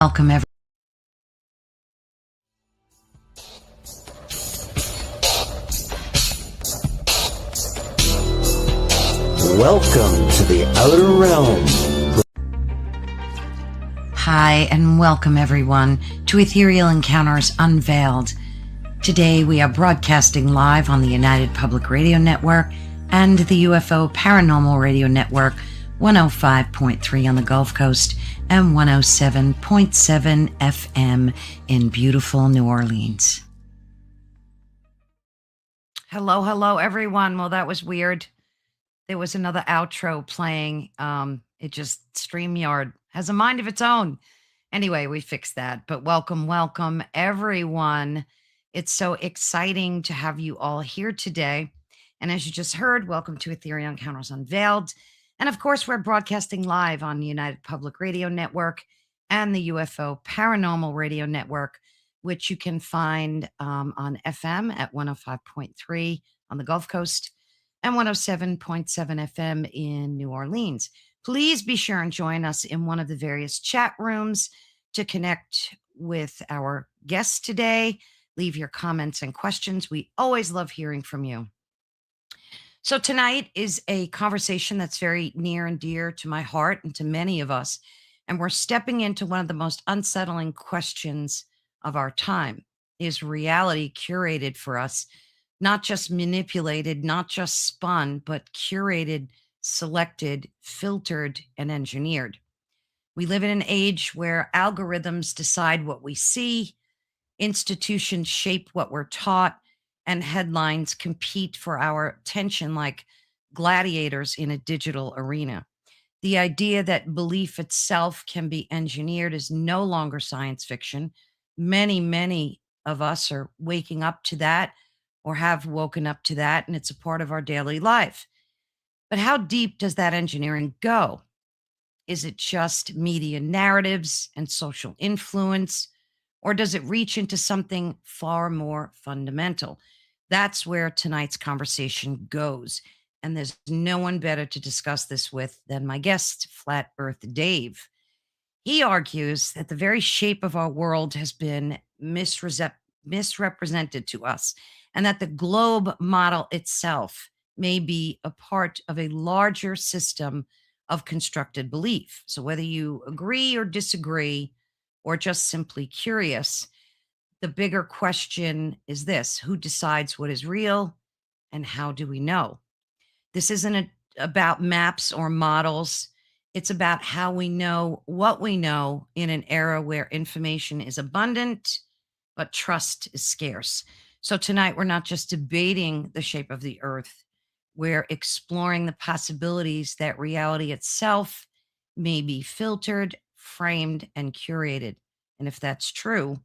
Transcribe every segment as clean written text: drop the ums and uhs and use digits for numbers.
Welcome, everyone. Welcome to the Outer Realm. Hi, and welcome, everyone, to Ethereal Encounters Unveiled. Today, we are broadcasting live on the United Public Radio Network and the UFO Paranormal Radio Network, 105.3 on the Gulf Coast and 107.7 FM in beautiful New Orleans. Hello, everyone. Well, that was weird. There was another outro playing. It just StreamYard has a mind of its own. Anyway, we fixed that. But welcome, everyone. It's so exciting to have you all here today. And as you just heard, welcome to Ethereal Encounters Unveiled. And of course, we're broadcasting live on the United Public Radio Network and the UFO Paranormal Radio Network, which you can find on FM at 105.3 on the Gulf Coast and 107.7 FM in New Orleans. Please be sure and join us in one of the various chat rooms to connect with our guests today. Leave your comments and questions. We always love hearing from you. So tonight is a conversation that's very near and dear to my heart and to many of us. And we're stepping into one of the most unsettling questions of our time. Is reality curated for us? Not just manipulated, not just spun, but curated, selected, filtered, and engineered. We live in an age where algorithms decide what we see, institutions shape what we're taught, and headlines compete for our attention like gladiators in a digital arena. The idea that belief itself can be engineered is no longer science fiction. Many of us are waking up to that or have woken up to that, and it's a part of our daily life. But how deep does that engineering go? Is it just media narratives and social influence, or does it reach into something far more fundamental? That's where tonight's conversation goes. And there's no one better to discuss this with than my guest, Flat Earth Dave. He argues that the very shape of our world has been misrepresented to us, and that the globe model itself may be a part of a larger system of constructed belief. So whether you agree or disagree, or just simply curious, the bigger question is this: who decides what is real, and how do we know? This isn't about maps or models. It's about how we know what we know in an era where information is abundant, but trust is scarce. So tonight, we're not just debating the shape of the earth. We're exploring the possibilities that reality itself may be filtered, framed, and curated. And if that's true,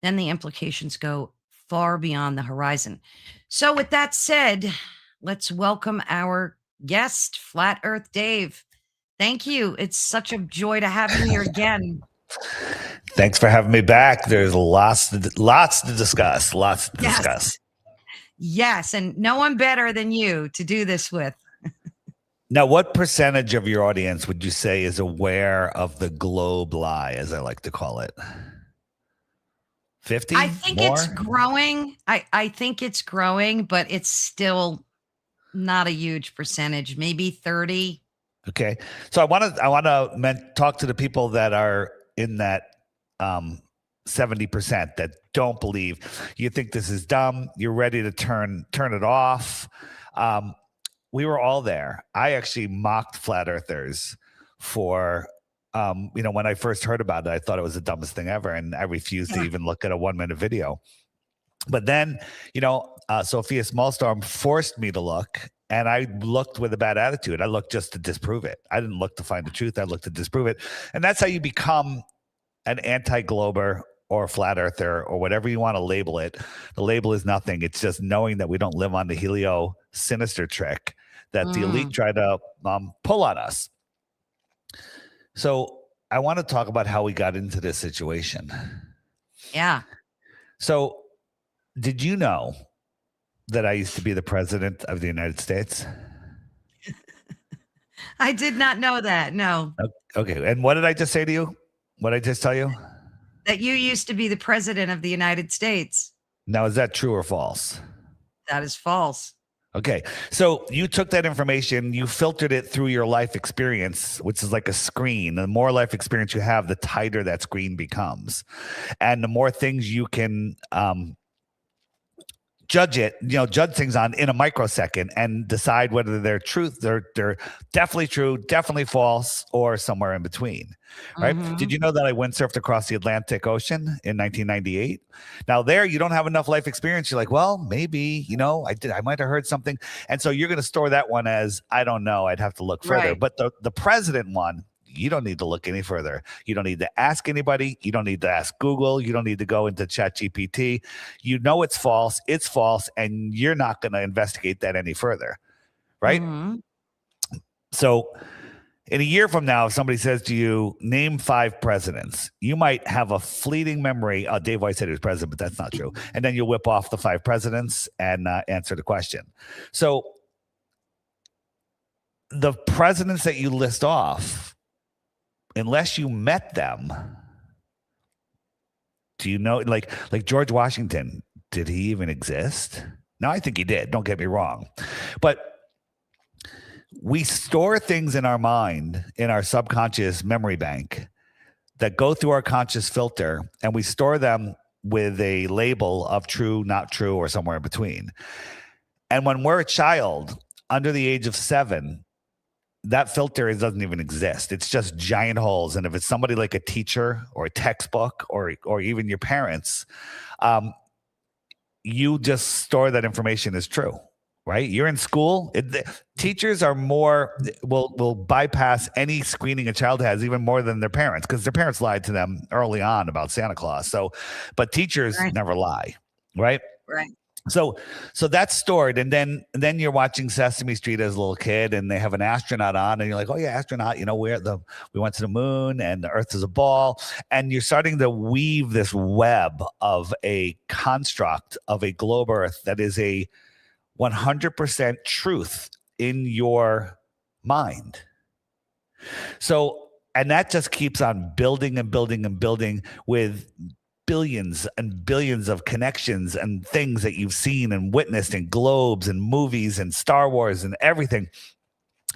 then the implications go far beyond the horizon. So with that said, let's welcome our guest, Flat Earth Dave. Thank you. It's such a joy to have you here again. Thanks for having me back. There's lots to discuss. Yes, and no one better than you to do this with. Now, what percentage of your audience would you say is aware of the globe lie, as I like to call it? 50? I think more? It's growing. I think it's growing, but it's still not a huge percentage, maybe 30. Okay. So I want to talk to the people that are in that 70% that don't believe. You think this is dumb. You're ready to turn it off. We were all there. I actually mocked flat earthers for, when I first heard about it, I thought it was the dumbest thing ever. And I refused to even look at a 1-minute video. But then, Sophia Smallstorm forced me to look, and I looked with a bad attitude. I looked just to disprove it. I didn't look to find the truth. I looked to disprove it. And that's how you become an anti-glober or a flat earther or whatever you want to label it. The label is nothing. It's just knowing that we don't live on the helio sinister trick that the elite try to pull on us. So I want to talk about how we got into this situation. Yeah. So did you know that I used to be the president of the United States? I did not know that. No. Okay. And what did I just say to you? What did I just tell you? That you used to be the president of the United States. Now, is that true or false? That is false. Okay. So you took that information, you filtered it through your life experience, which is like a screen. The more life experience you have, the tighter that screen becomes. And the more things you can judge things on in a microsecond and decide whether they're definitely true, definitely false, or somewhere in between. Right? Mhm. Did you know that I windsurfed across the Atlantic Ocean in 1998? Now there, you don't have enough life experience. You're like, well, maybe, I might have heard something. And so you're going to store that one as, I don't know, I'd have to look further. Right. But the president one, you don't need to look any further. You don't need to ask anybody. You don't need to ask Google. You don't need to go into ChatGPT. You know it's false, and you're not going to investigate that any further, right? Mhm. So in a year from now, if somebody says to you, name 5 presidents, you might have a fleeting memory. Dave White said he was president, but that's not true. And then you'll whip off the 5 presidents and answer the question. So the presidents that you list off, unless you met them, do you know, like George Washington, did he even exist? No, I think he did. Don't get me wrong. But we store things in our mind, in our subconscious memory bank, that go through our conscious filter, and we store them with a label of true, not true, or somewhere in between. And when we're a child under the age of 7, that filter doesn't even exist. It's just giant holes. And if it's somebody like a teacher or a textbook or even your parents, you just store that information as true, right? You're in school. Teachers are will bypass any screening a child has even more than their parents, because their parents lied to them early on about Santa Claus. But teachers never lie, right? Right. So that's stored, and then you're watching Sesame Street as a little kid, and they have an astronaut on, and you're like, oh yeah, astronaut, we went to the moon, and the Earth is a ball, and you're starting to weave this web of a construct of a globe Earth that is a 100% truth in your mind. So, and that just keeps on building and building and building with billions and billions of connections and things that you've seen and witnessed in globes and movies and Star Wars and everything.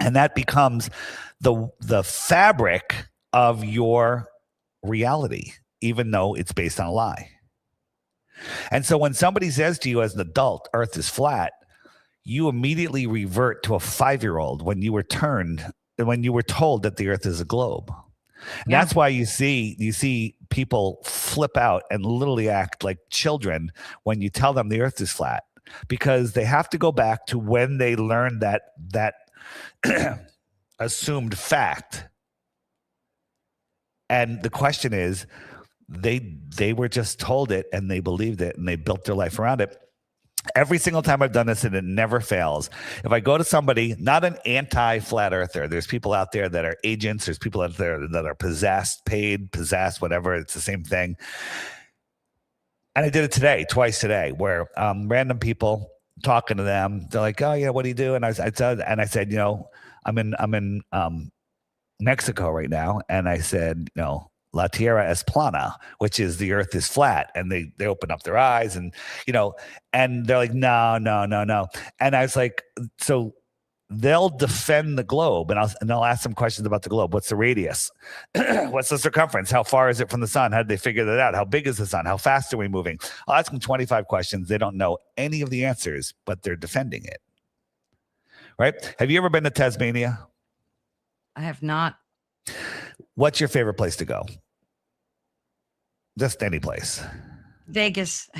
And that becomes the fabric of your reality, even though it's based on a lie. And so when somebody says to you as an adult, Earth is flat, you immediately revert to a 5-year-old when you were told that the Earth is a globe. And that's why you see people flip out and literally act like children when you tell them the Earth is flat, because they have to go back to when they learned that assumed fact. And the question is, they were just told it and they believed it and they built their life around it. Every single time I've done this, and it never fails. If I go to somebody, not an anti-flat earther, there's people out there that are agents, there's people out there that are possessed, whatever, it's the same thing. And I did it twice today, where random people talking to them, they're like, oh yeah, what do you do? And I said, I'm in Mexico right now. And I said, La Tierra es plana, which is the Earth is flat. And they open up their eyes and they're like, no. And I was like, so they'll defend the globe, and I'll ask them questions about the globe. What's the radius? What's the circumference? How far is it from the sun? How did they figure that out? How big is the sun? How fast are we moving? I'll ask them 25 questions. They don't know any of the answers, but they're defending it. Right? Have you ever been to Tasmania? I have not. What's your favorite place to go? Just any place. Vegas.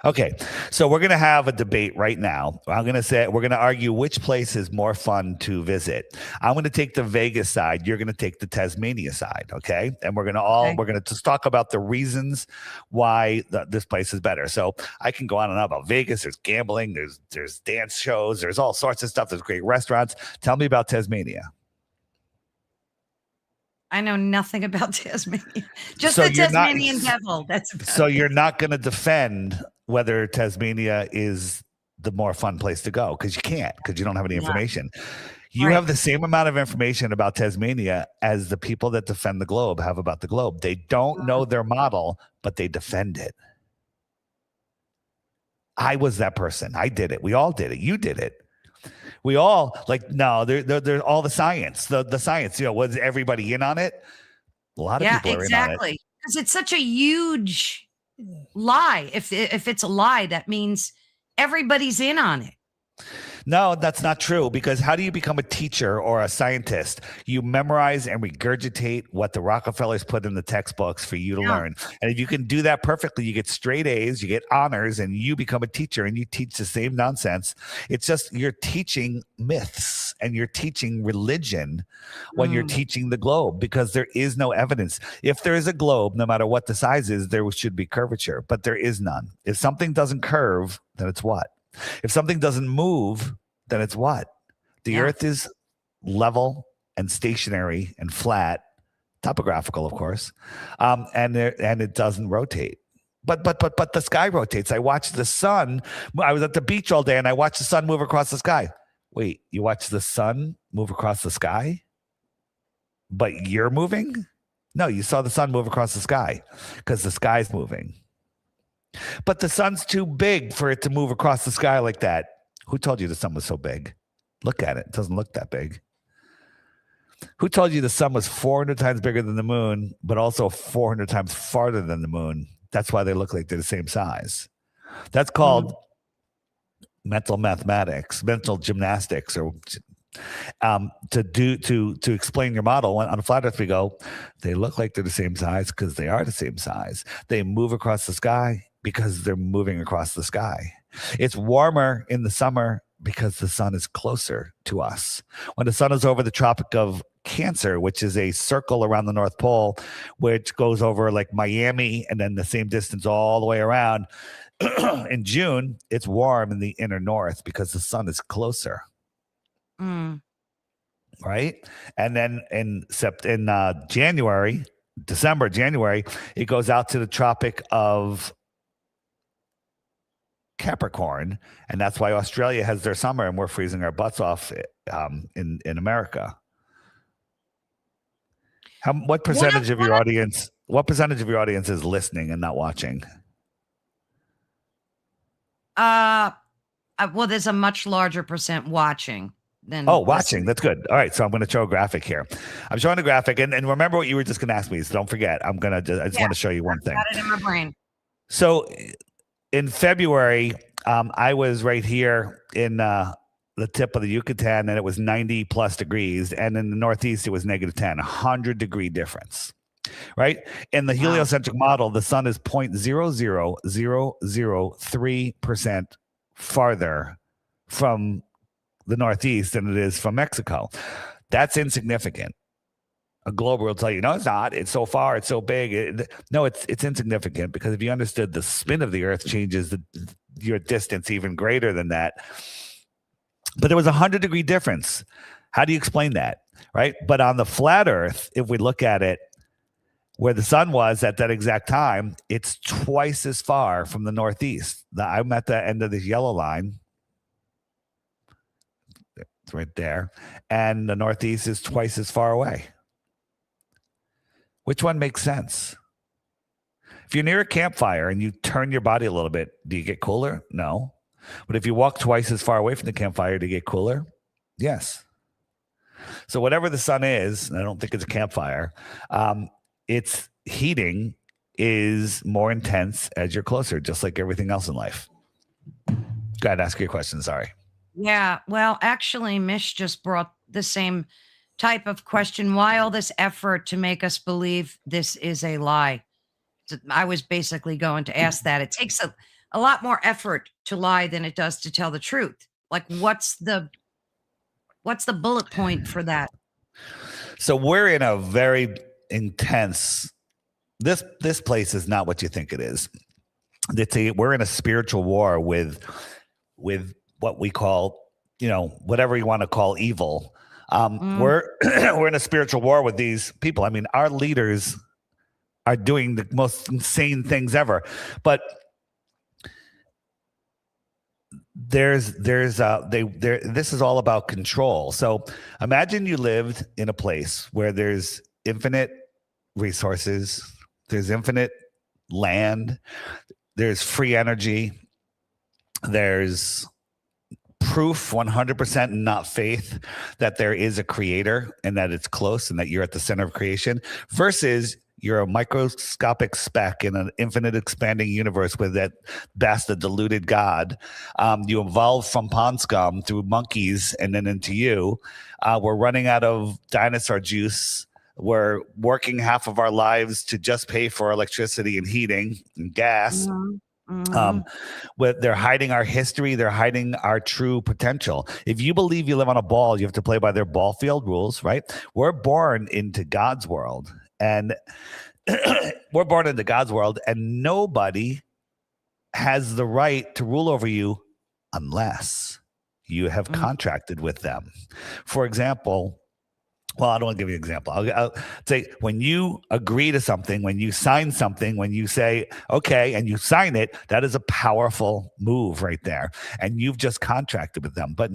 Okay, so we're going to have a debate right now. I'm going to say we're going to argue which place is more fun to visit. I'm going to take the Vegas side. You're going to take the Tasmania side, okay? And we're going to just talk about the reasons why this place is better. So I can go on and on about Vegas. There's gambling. There's dance shows. There's all sorts of stuff. There's great restaurants. Tell me about Tasmania. I know nothing about Tasmania. Just So the you're not- Tasmanian devil. That's about So it. you're not going to defend whether Tasmania is the more fun place to go because you don't have any information. You Right. have the same amount of information about Tasmania as the people that defend the globe have about the globe. They don't know their model, but they defend it. I was that person. I did it. We all did it. You did it. We all no, they're all the science. The science, was everybody in on it? A lot of people are in on it. Exactly. Because it's such a huge lie. If it's a lie, that means everybody's in on it. No, that's not true, because how do you become a teacher or a scientist? You memorize and regurgitate what the Rockefellers put in the textbooks for you to learn. And if you can do that perfectly, you get straight A's, you get honors, and you become a teacher and you teach the same nonsense. It's just you're teaching myths and you're teaching religion when you're teaching the globe, because there is no evidence. If there is a globe, no matter what the size is, there should be curvature, but there is none. If something doesn't curve, then it's what? If something doesn't move, then it's what? The earth is level and stationary and flat, topographical, of course, and it doesn't rotate. But the sky rotates. I watched the sun. I was at the beach all day and I watched the sun move across the sky. Wait, you watch the sun move across the sky? But you're moving? No, you saw the sun move across the sky because the sky's moving. But the sun's too big for it to move across the sky like that. Who told you the sun was so big? Look at it. It doesn't look that big. Who told you the sun was 400 times bigger than the moon, but also 400 times farther than the moon? That's why they look like they're the same size. That's called mental mathematics, mental gymnastics, or to explain your model. On flat earth, we go, they look like they're the same size because they are the same size. They move across the sky because they're moving across the sky. It's warmer in the summer because the sun is closer to us. When the sun is over the Tropic of Cancer, which is a circle around the North Pole, which goes over like Miami and then the same distance all the way around, in June, it's warm in the inner north because the sun is closer. Right? And then in January, it goes out to the Tropic of Capricorn, and that's why Australia has their summer and we're freezing our butts off in America. What percentage of your audience is listening and not watching? Well, there's a much larger percent watching than watching. listening. That's good. All right, so I'm going to show a graphic here. I'm showing a graphic, and remember what you were just going to ask me, so don't forget. I just want to show you one thing. Got it in my brain. So in February, I was right here in the tip of the Yucatan, and it was 90 plus degrees. And in the Northeast, it was negative 10, 100-degree difference, right? In the heliocentric model, the sun is 0.00003% farther from the Northeast than it is from Mexico. That's insignificant. A globe will tell you, no, it's not. It's so far. It's so big. No, it's insignificant, because if you understood the spin of the Earth changes your distance even greater than that. But there was a 100-degree difference. How do you explain that, right? But on the flat Earth, if we look at it, where the sun was at that exact time, it's twice as far from the Northeast. I'm at the end of this yellow line. It's right there. And the Northeast is twice as far away. Which one makes sense? If you're near a campfire and you turn your body a little bit, do you get cooler? No. But if you walk twice as far away from the campfire, do you get cooler? Yes. So whatever the sun is, and I don't think it's a campfire, its heating is more intense as you're closer, just like everything else in life. Go ahead, ask your question. Sorry. Yeah. Well, actually, Mish just brought the same type of question. Why all this effort to make us believe this is a lie? I was basically going to ask that. It takes a lot more effort to lie than it does to tell the truth. Like, what's the bullet point for that? So we're in a very intense, this place is not what you think it is. We're in a spiritual war with what we call, whatever you want to call evil. We're in a spiritual war with these people. I mean, our leaders are doing the most insane things ever, but this is all about control. So imagine you lived in a place where there's infinite resources, there's infinite land, there's free energy, there's proof 100% not faith that there is a creator and that it's close and that you're at the center of creation, versus you're a microscopic speck in an infinite expanding universe with at best a deluded God. You evolved from pond scum through monkeys and then into you. We're running out of dinosaur juice. We're working half of our lives to just pay for electricity and heating and gas. They're hiding our history. They're hiding our true potential. If you believe you live on a ball, you have to play by their ball field rules, right? We're born into God's world. And nobody has the right to rule over you unless you have contracted with them. For example, well, I don't want to give you an example. I'll say when you agree to something, when you sign something, when you say, okay, and you sign it, that is a powerful move right there. And you've just contracted with them. But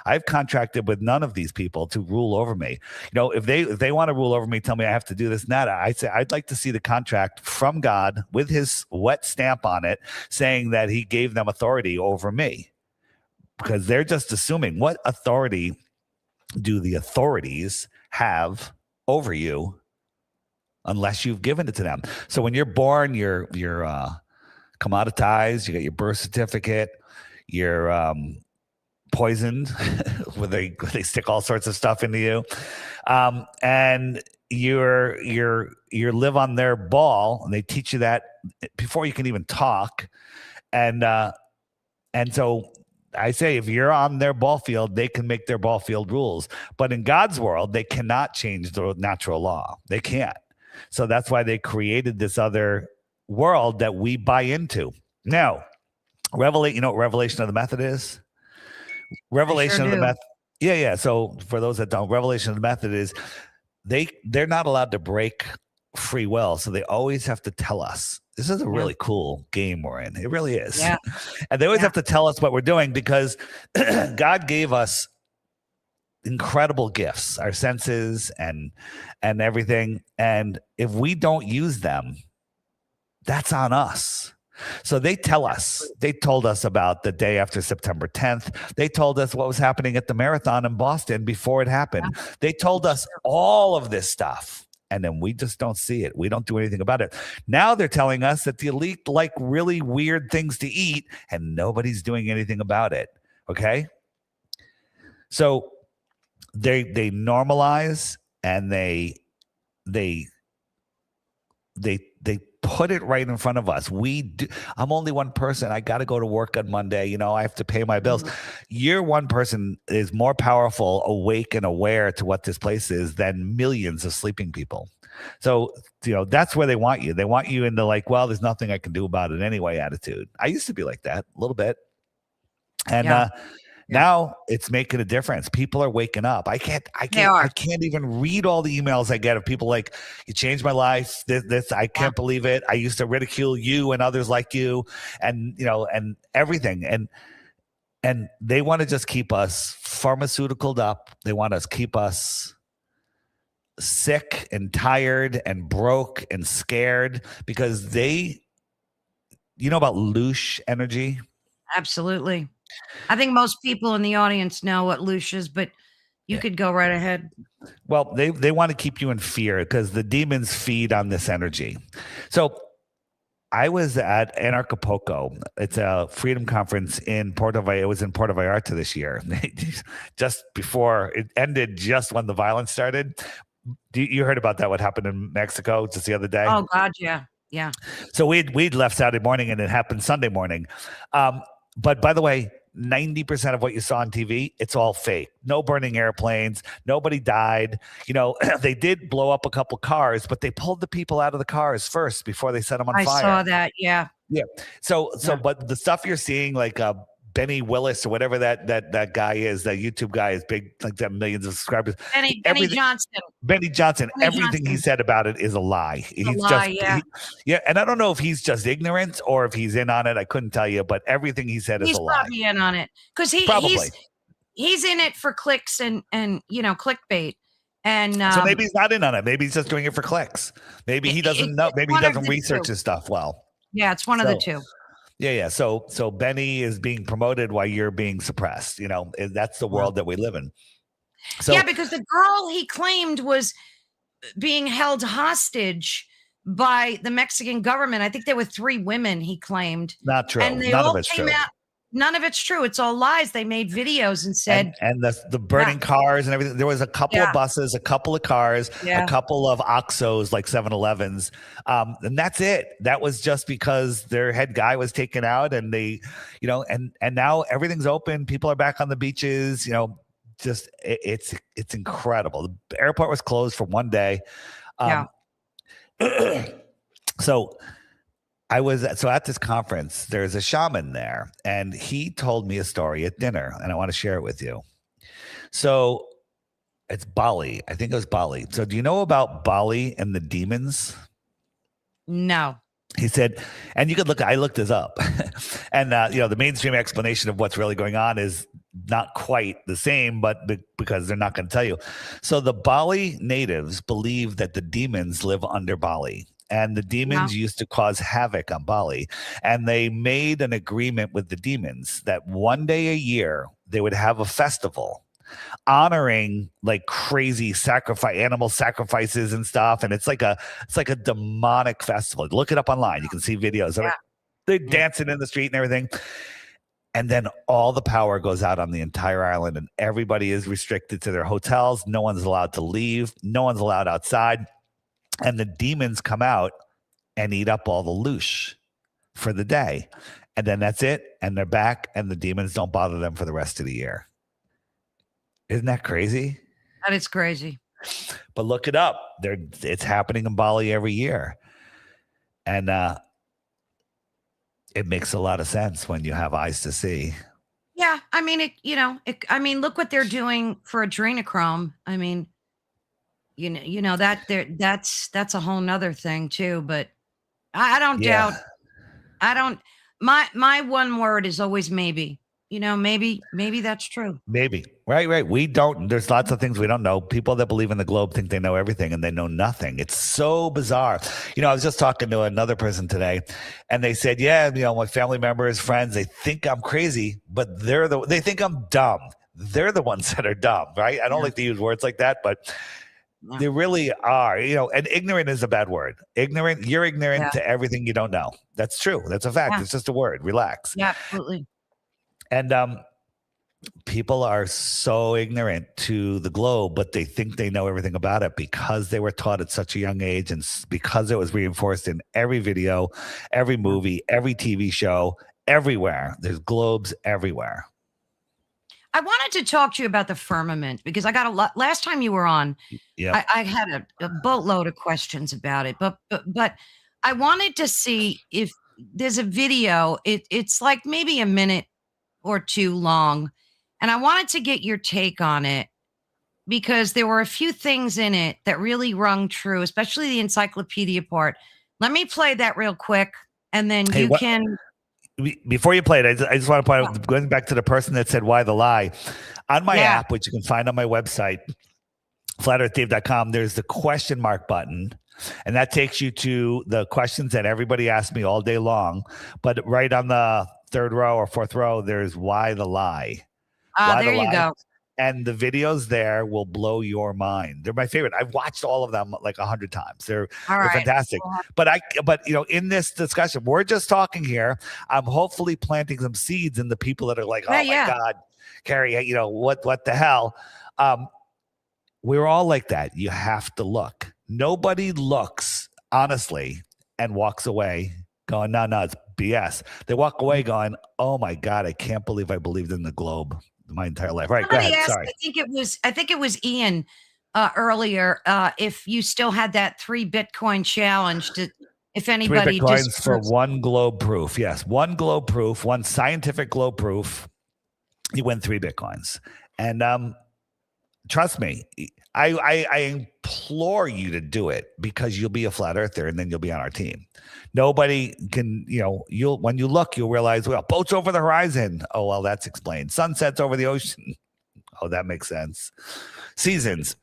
I've contracted with none of these people to rule over me. If they want to rule over me, tell me I have to do this and that. I say, I'd like to see the contract from God with his wet stamp on it saying that he gave them authority over me, because they're just assuming. What authority do the authorities have over you unless you've given it to them? So when you're born, you're commoditized. You got your birth certificate. You're poisoned where they stick all sorts of stuff into you, and you live on their ball, and they teach you that before you can even talk, and so I say, if you're on their ball field, they can make their ball field rules. But in God's world, they cannot change the natural law. They can't. So that's why they created this other world that we buy into. Now, you know what Revelation of the Method is? Revelation of the Method. Yeah. So for those that don't, Revelation of the Method is they're not allowed to break free will. So they always have to tell us. This is a really cool game we're in. It really is. Yeah. And they always have to tell us what we're doing, because God gave us incredible gifts, our senses and everything. And if we don't use them, that's on us. So they told us about the day after September 10th. They told us what was happening at the marathon in Boston before it happened. Yeah. They told us all of this stuff. And then we just don't see it. We don't do anything about it. Now they're telling us that the elite like really weird things to eat, and nobody's doing anything about it. Okay? So they normalize, and they put it right in front of us. I'm only one person. I got to go to work on Monday. I have to pay my bills. Your one person is more powerful, awake, and aware to what this place is than millions of sleeping people. So, that's where they want you. They want you in the well, there's nothing I can do about it anyway attitude. I used to be like that a little bit. And now it's making a difference. People are waking up. I can't even read all the emails I get of people like, you changed my life. This I can't believe it. I used to ridicule you and others like you, and and everything. And they want to just keep us pharmaceuticaled up. They want to keep us sick and tired and broke and scared, because you know about loosh energy? Absolutely. I think most people in the audience know what loosh is, but you could go right ahead. Well, they want to keep you in fear, because the demons feed on this energy. So I was at Anarchapulco. It's a freedom conference in Puerto Vallarta. It was in Puerto Vallarta this year, just before it ended, just when the violence started. You heard about that? What happened in Mexico just the other day? Oh God, yeah. So we'd left Saturday morning, and it happened Sunday morning. But by the way, 90% of what you saw on TV, it's all fake. No burning airplanes. Nobody died. They did blow up a couple cars, but they pulled the people out of the cars first before they set them on fire. I saw that. Yeah. So, but the stuff you're seeing, like Benny Willis or whatever that guy is, that YouTube guy is big, like that, millions of subscribers. Benny Johnson. Benny Johnson, Benny everything he Johnson. said about it is a lie. A lie, yeah. Yeah. And I don't know if he's just ignorant or if he's in on it. I couldn't tell you, but everything he said is a lie. He's probably in on it because he's in it for clicks and clickbait. And so maybe he's not in on it. Maybe he's just doing it for clicks. Maybe he doesn't know. Maybe he doesn't research his stuff well. Yeah, it's one of the two. Yeah. So Benny is being promoted while you're being suppressed. That's the world that we live in. So yeah, because the girl he claimed was being held hostage by the Mexican government. I think there were 3 women he claimed. Not true. And they None all of it's came true. out. None of it's true. It's all lies. They made videos and said, and the burning cars and everything. There was a couple of buses, a couple of cars, a couple of Oxos, like 7-Elevens. And that's it. That was just because their head guy was taken out, and they, and now everything's open. People are back on the beaches, just it's incredible. The airport was closed for one day. So at this conference, there's a shaman there, and he told me a story at dinner, and I want to share it with you. So it's Bali. I think it was Bali. So do you know about Bali and the demons? No. He said, and you could look, I looked this up, and the mainstream explanation of what's really going on is not quite the same, but because they're not going to tell you. So the Bali natives believe that the demons live under Bali. And the demons used to cause havoc on Bali. And they made an agreement with the demons that one day a year they would have a festival honoring like crazy animal sacrifices and stuff. And it's like a demonic festival. Look it up online. You can see videos of it. They're dancing in the street and everything. And then all the power goes out on the entire island, and everybody is restricted to their hotels. No one's allowed to leave. No one's allowed outside. And the demons come out and eat up all the loosh for the day. And then that's it. And they're back, and the demons don't bother them for the rest of the year. Isn't that crazy? That is crazy. But look it up. It's happening in Bali every year. And it makes a lot of sense when you have eyes to see. Yeah. I mean, look what they're doing for adrenochrome. I mean, that's a whole nother thing too, but I don't doubt. My one word is always maybe. Maybe that's true. Maybe. Right. We don't. There's lots of things we don't know. People that believe in the globe think they know everything, and they know nothing. It's so bizarre. I was just talking to another person today, and they said, my family members, friends, they think I'm crazy, but they think I'm dumb. They're the ones that are dumb, right? I don't like to use words like that, but they really are, and ignorant is a bad word. Ignorant, you're ignorant to everything you don't know. That's true. That's a fact. It's just a word. Relax. Yeah, absolutely. And people are so ignorant to the globe, but they think they know everything about it because they were taught at such a young age, and because it was reinforced in every video, every movie, every TV show, everywhere. There's globes everywhere. I wanted to talk to you about the firmament because I got a lot. Last time you were on, I had a boatload of questions about it, but I wanted to see if there's a video. It's like maybe a minute or 2 long, and I wanted to get your take on it because there were a few things in it that really rung true, especially the encyclopedia part. Let me play that real quick, and then can. Before you play it, I just want to point out, going back to the person that said, why the lie? On my app, which you can find on my website, flatearthdave.com, there's the question mark button. And that takes you to the questions that everybody asked me all day long. But right on the 3rd row or 4th row, there's why the lie. There you go. And the videos there will blow your mind. They're my favorite. I've watched all of them like 100 times. They're fantastic. But in this discussion, we're just talking here. I'm hopefully planting some seeds in the people that are like, oh my God, Carrie, what the hell? We're all like that. You have to look. Nobody looks honestly and walks away going, no, it's BS. They walk away going, oh my God, I can't believe I believed in the globe my entire life. Right. Somebody go ahead. asked, Sorry. I think it was Ian earlier. If you still had that 3 Bitcoin challenge If 3 anybody Bitcoins for disproves, one globe proof. Yes, one globe proof, one scientific globe proof. You win 3 Bitcoins. And trust me, I implore you to do it because you'll be a flat earther and then you'll be on our team. Nobody can, when you look, you'll realize, well, boats over the horizon. Oh, well, that's explained. Sunsets over the ocean. Oh, that makes sense. Seasons.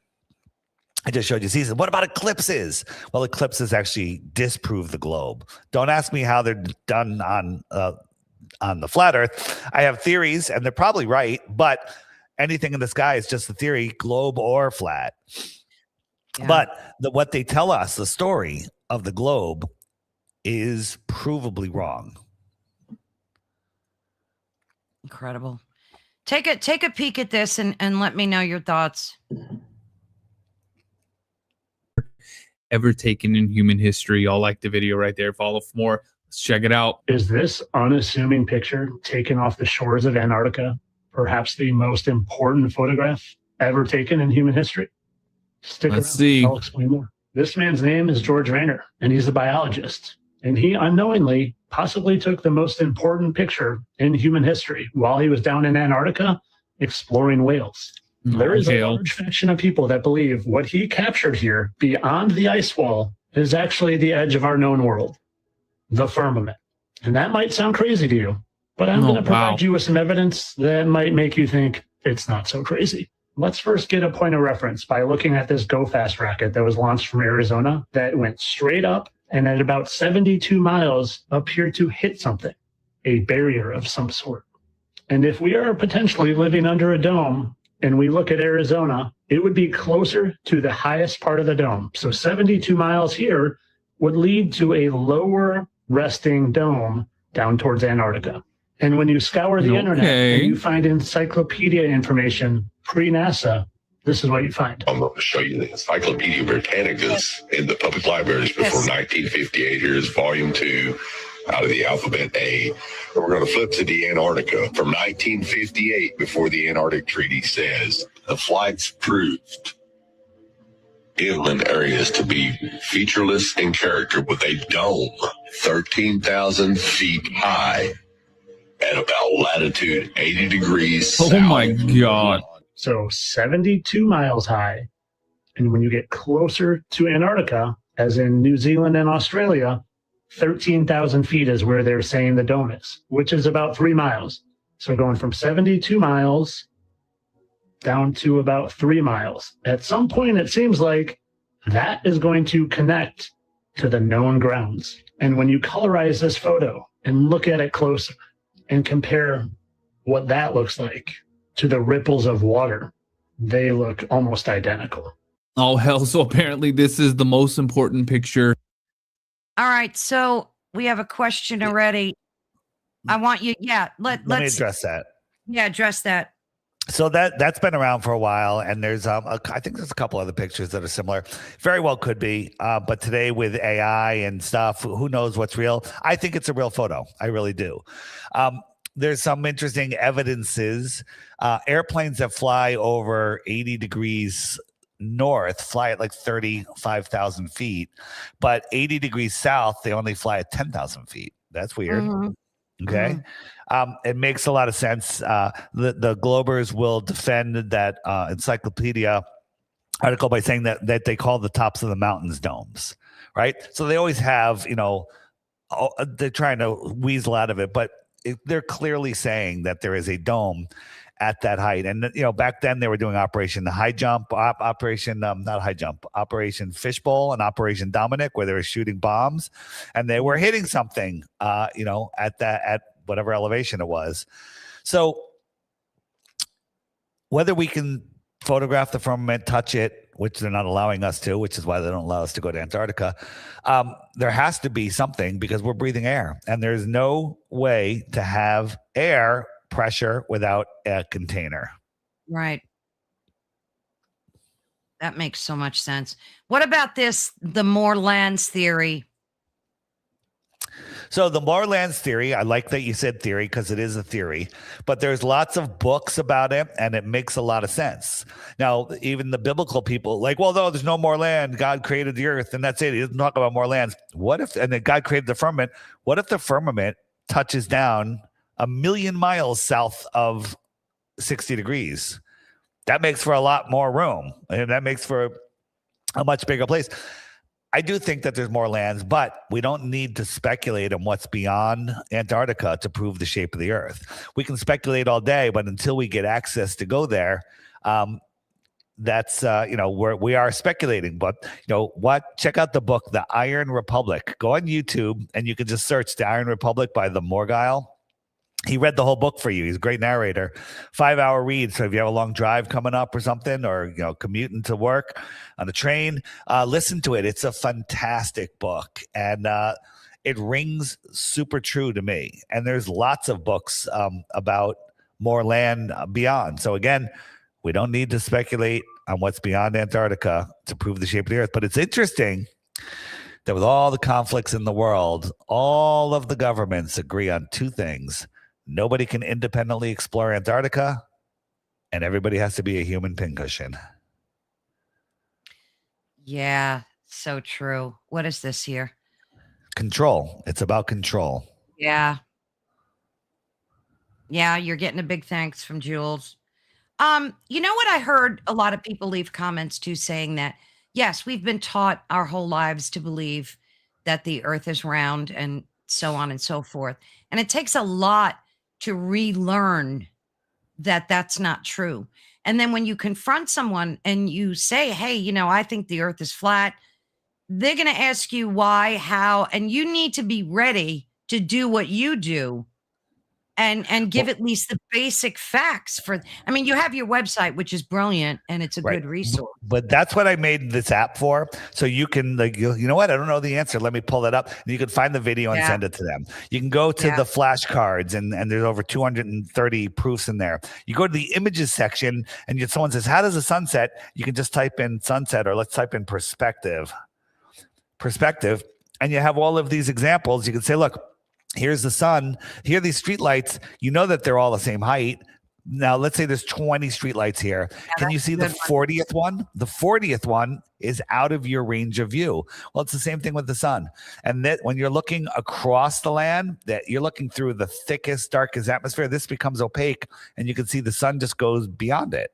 I just showed you seasons. What about eclipses? Well, eclipses actually disprove the globe. Don't ask me how they're done on the flat earth. I have theories and they're probably right, but anything in the sky is just a theory, globe or flat. yeah. But what they tell us, the story of the globe, is provably wrong. Incredible. Take a peek at this and let me know your thoughts. Ever taken in human history. Y'all like the video right there. Follow for more. Let's check it out. Is this unassuming picture taken off the shores of Antarctica perhaps the most important photograph ever taken in human history? Stick Let's around. see. I'll explain more. This man's name is George Rayner, and he's a biologist. And he unknowingly possibly took the most important picture in human history while he was down in Antarctica exploring whales. There is a large faction of people that believe what he captured here beyond the ice wall is actually the edge of our known world, the firmament. And that might sound crazy to you, but I'm going to provide you with some evidence that might make you think it's not so crazy. Let's first get a point of reference by looking at this Go Fast rocket that was launched from Arizona that went straight up and at about 72 miles appeared to hit something, a barrier of some sort. And if we are potentially living under a dome, and we look at Arizona, it would be closer to the highest part of the dome. So 72 miles here would lead to a lower resting dome down towards Antarctica. And when you scour the internet and you find encyclopedia information pre-NASA, this is what you find. I'm going to show you the Encyclopedia Britannicas in the public libraries before 1958. Here's volume 2 out of the alphabet A. And we're going to flip to the Antarctica from 1958, before the Antarctic Treaty says the flights proved inland areas to be featureless in character with a dome 13,000 feet high at about latitude 80 degrees south. Oh my God. So 72 miles high. And when you get closer to Antarctica, as in New Zealand and Australia, 13,000 feet is where they're saying the dome is, which is about 3 miles. So going from 72 miles down to about 3 miles. At some point, it seems like that is going to connect to the known grounds. And when you colorize this photo and look at it closer and compare what that looks like to the ripples of water, they look almost identical. Oh, hell. So apparently this is the most important picture. All right, so we have a question already. I want you, let me address that. Yeah, address that. So that's been around for a while, and there's I think there's a couple other pictures that are similar. Very well could be, but today with AI and stuff, who knows what's real? I think it's a real photo. I really do. There's some interesting evidences. Airplanes that fly over 80 degrees north fly at like 35,000 feet, but 80 degrees south, they only fly at 10,000 feet. That's weird. Okay. It makes a lot of sense. The Globers will defend that encyclopedia article by saying that they call the tops of the mountains domes, right? So they always have, they're trying to weasel out of it, but they're clearly saying that there is a dome at that height. And, back then they were doing Operation Operation Fishbowl and Operation Dominic, where they were shooting bombs and they were hitting something, at whatever elevation it was. So whether we can photograph the firmament, touch it, which they're not allowing us to, which is why they don't allow us to go to Antarctica, there has to be something, because we're breathing air, and there's no way to have air pressure without a container. Right. That makes so much sense. What about the more lands theory? So the more lands theory, I like that you said theory because it is a theory, but there's lots of books about it and it makes a lot of sense. Now, even the biblical people like, well, no, there's no more land. God created the earth and that's it. He doesn't talk about more lands. What if, and then God created the firmament. What if the firmament touches down 1,000,000 miles south of 60 degrees? That makes for a lot more room and that makes for a much bigger place. I do think that there's more lands, but we don't need to speculate on what's beyond Antarctica to prove the shape of the Earth. We can speculate all day, but until we get access to go there, that's we are speculating. But check out the book, The Iron Republic. Go on YouTube and you can just search The Iron Republic by the Morgile. He read the whole book for you. He's a great narrator. 5-hour read. So if you have a long drive coming up or something, or commuting to work on a train, listen to it. It's a fantastic book, and it rings super true to me. And there's lots of books about more land beyond. So again, we don't need to speculate on what's beyond Antarctica to prove the shape of the Earth. But it's interesting that with all the conflicts in the world, all of the governments agree on two things. Nobody can independently explore Antarctica, and everybody has to be a human pincushion. Yeah, so true. What is this here? Control. It's about control. Yeah. Yeah, you're getting a big thanks from Jules. You know what I heard a lot of people leave comments too, saying that, yes, we've been taught our whole lives to believe that the earth is round and so on and so forth. And it takes a lot to relearn that that's not true. And then when you confront someone and you say, hey, I think the earth is flat, they're going to ask you why, how, and you need to be ready to do what you do and give at least the basic facts you have your website, which is brilliant, and it's a good resource. But that's what I made this app for. So you can you know what? I don't know the answer. Let me pull that up. And you can find the video and send it to them. You can go to the flashcards and there's over 230 proofs in there. You go to the images section and someone says, how does the sun set? You can just type in sunset, or let's type in perspective. And you have all of these examples. You can say, look, here's the sun. Here are these streetlights. You know that they're all the same height. Now, let's say there's 20 streetlights here. Can you see the 40th one? The 40th one is out of your range of view. Well, it's the same thing with the sun. And that when you're looking across the land, that you're looking through the thickest, darkest atmosphere, this becomes opaque, and you can see the sun just goes beyond it.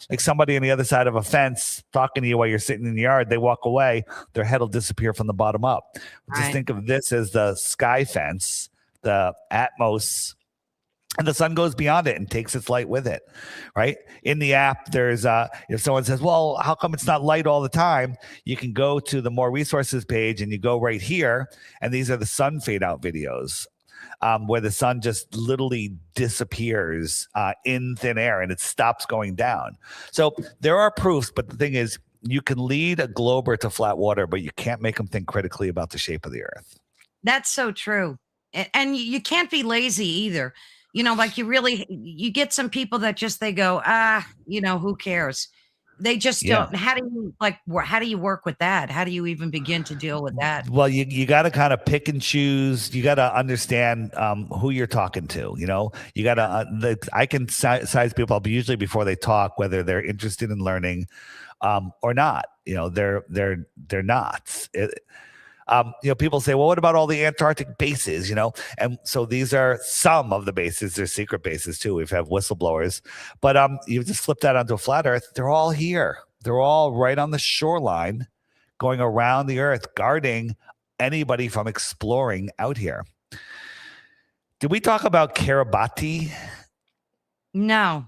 Like somebody on the other side of a fence talking to you while you're sitting in the yard, they walk away, their head will disappear from the bottom up. Just think of this as the sky fence, the Atmos, and the sun goes beyond it and takes its light with it, right? In the app, there's if someone says, well, how come it's not light all the time? You can go to the more resources page and you go right here, and these are the sun fade out videos. Where the sun just literally disappears in thin air and it stops going down. So there are proofs, but the thing is, you can lead a glober to flat water, but you can't make them think critically about the shape of the earth. That's so true. And you can't be lazy either. You get some people that they go, who cares? They just don't. How do you work with that? How do you even begin to deal with that? Well, you got to kind of pick and choose. You got to understand who you're talking to. You got to. I can size people up usually before they talk, whether they're interested in learning or not. They're not. People say, well, what about all the Antarctic bases? And so these are some of the bases. They're secret bases too. We've had whistleblowers, but you just flip that onto a flat Earth. They're all here. They're all right on the shoreline, going around the Earth, guarding anybody from exploring out here. Did we talk about Kiribati? No.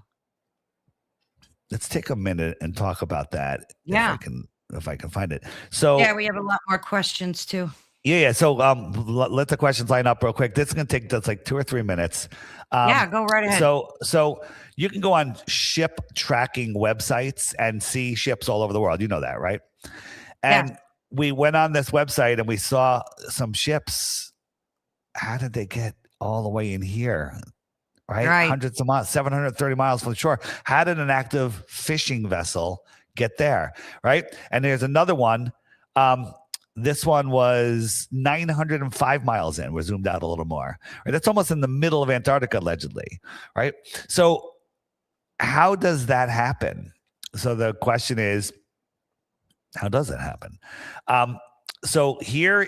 Let's take a minute and talk about that. Yeah. If I can find it. So we have a lot more questions too. Yeah. So let the questions line up real quick. This is going to take just like 2 or 3 minutes. Go right ahead. So you can go on ship tracking websites and see ships all over the world. You know that, right? And we went on this website and we saw some ships. How did they get all the way in here? Right? Hundreds of miles, 730 miles from the shore. How did an active fishing vessel get there? Right? And there's another one. This one was 905 miles in. We're zoomed out a little more. Right? That's almost in the middle of Antarctica, allegedly. Right. So how does that happen? So the question is, how does it happen? So here.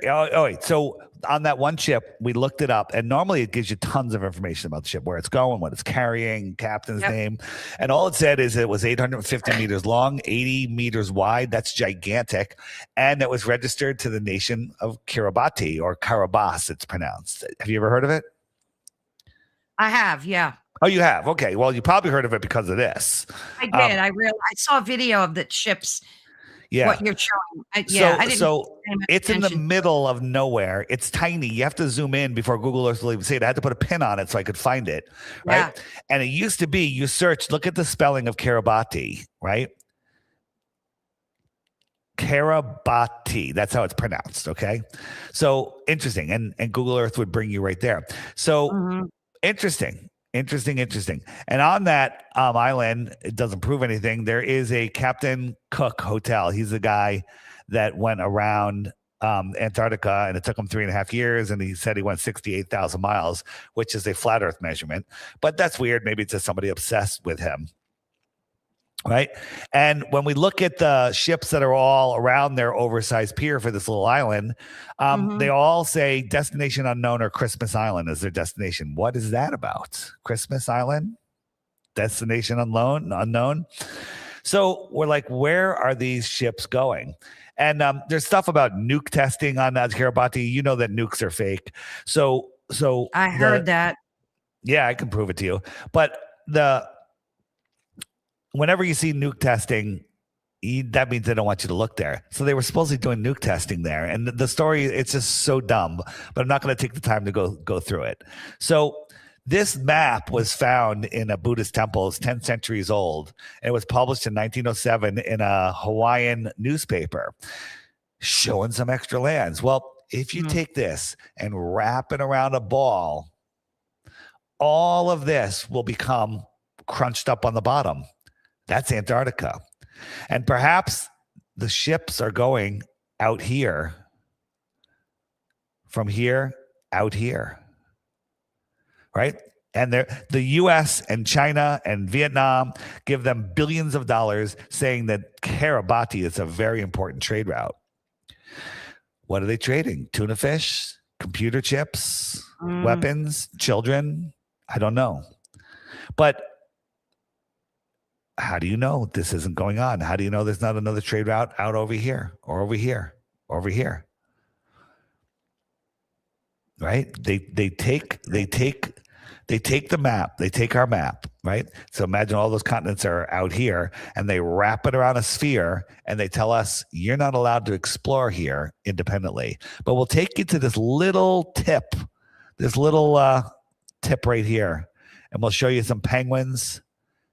Oh, wait. So on that one ship, we looked it up, and normally it gives you tons of information about the ship, where it's going, what it's carrying, captain's name, and all it said is it was 850 meters long, 80 meters wide. That's gigantic, and it was registered to the nation of Kiribati, or Karabas, it's pronounced. Have you ever heard of it? I have, yeah. Oh, you have? Okay. Well, you probably heard of it because of this. I did. I saw a video of the ships. Yeah. What you're showing. I didn't. So it's in the middle of nowhere. It's tiny. You have to zoom in before Google Earth will even see it. I had to put a pin on it so I could find it. Right. Yeah. And it used to be, you search, look at the spelling of Kiribati, right? Kiribati. That's how it's pronounced. Okay. So interesting. And Google Earth would bring you right there. So interesting. And on that island, it doesn't prove anything. There is a Captain Cook Hotel. He's the guy that went around Antarctica, and it took him 3.5 years. And he said he went 68,000 miles, which is a flat Earth measurement. But that's weird. Maybe it's just somebody obsessed with him. Right. And when we look at the ships that are all around their oversized pier for this little island, they all say destination unknown or Christmas Island is their destination. What is that about? Christmas Island? Destination unknown? So we're like, where are these ships going? And there's stuff about nuke testing on Kiribati. You know that nukes are fake. So I heard that. Yeah, I can prove it to you. But whenever you see nuke testing, that means they don't want you to look there. So they were supposedly doing nuke testing there. And the story, it's just so dumb, but I'm not going to take the time to go through it. So this map was found in a Buddhist temple. It's 10 centuries old. It was published in 1907 in a Hawaiian newspaper showing some extra lands. Well, if you take this and wrap it around a ball, all of this will become crunched up on the bottom. That's Antarctica. And perhaps the ships are going out here, from here, out here. Right? And the US and China and Vietnam give them billions of dollars, saying that Kiribati is a very important trade route. What are they trading? Tuna fish, computer chips, weapons, children? I don't know. But how do you know this isn't going on? How do you know there's not another trade route out over here or over here, over here? Right? They take the map. They take our map, right? So imagine all those continents are out here, and they wrap it around a sphere, and they tell us you're not allowed to explore here independently. But we'll take you to this little tip right here, and we'll show you some penguins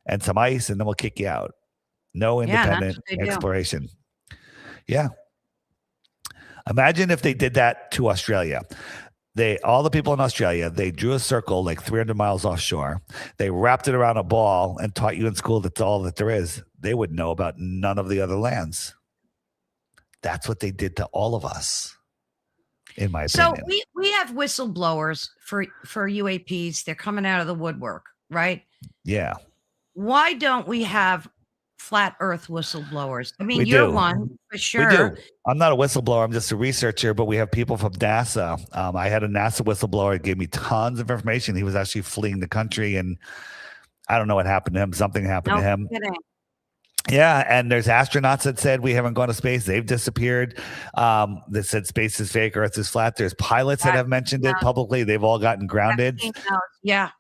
and some ice, and then we'll kick you out. No independent exploration. Yeah. Imagine if they did that to Australia. All the people in Australia, they drew a circle like 300 miles offshore. They wrapped it around a ball and taught you in school that's all that there is. They would know about none of the other lands. That's what they did to all of us, in my opinion. So we have whistleblowers for UAPs. They're coming out of the woodwork, right? Yeah. Why don't we have flat Earth whistleblowers? I mean, you're one for sure. We do. I'm not a whistleblower. I'm just a researcher, but we have people from NASA. I had a NASA whistleblower that gave me tons of information. He was actually fleeing the country, and I don't know what happened to him. Something happened to him. Kidding. Yeah, and there's astronauts that said we haven't gone to space. They've disappeared. That said space is fake, Earth is flat. There's pilots that have mentioned it publicly. They've all gotten grounded. Yeah.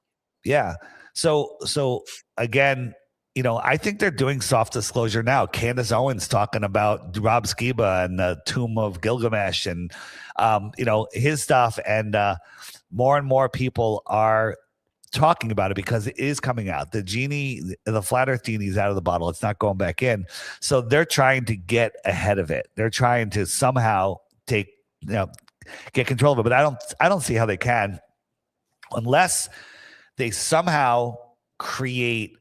Yeah. So again, I think they're doing soft disclosure now. Candace Owens talking about Rob Skiba and the Tomb of Gilgamesh and, his stuff. And more and more people are talking about it because it is coming out. The flat Earth genie is out of the bottle. It's not going back in. So they're trying to get ahead of it. They're trying to somehow get control of it. But I don't see how they can, unless they somehow create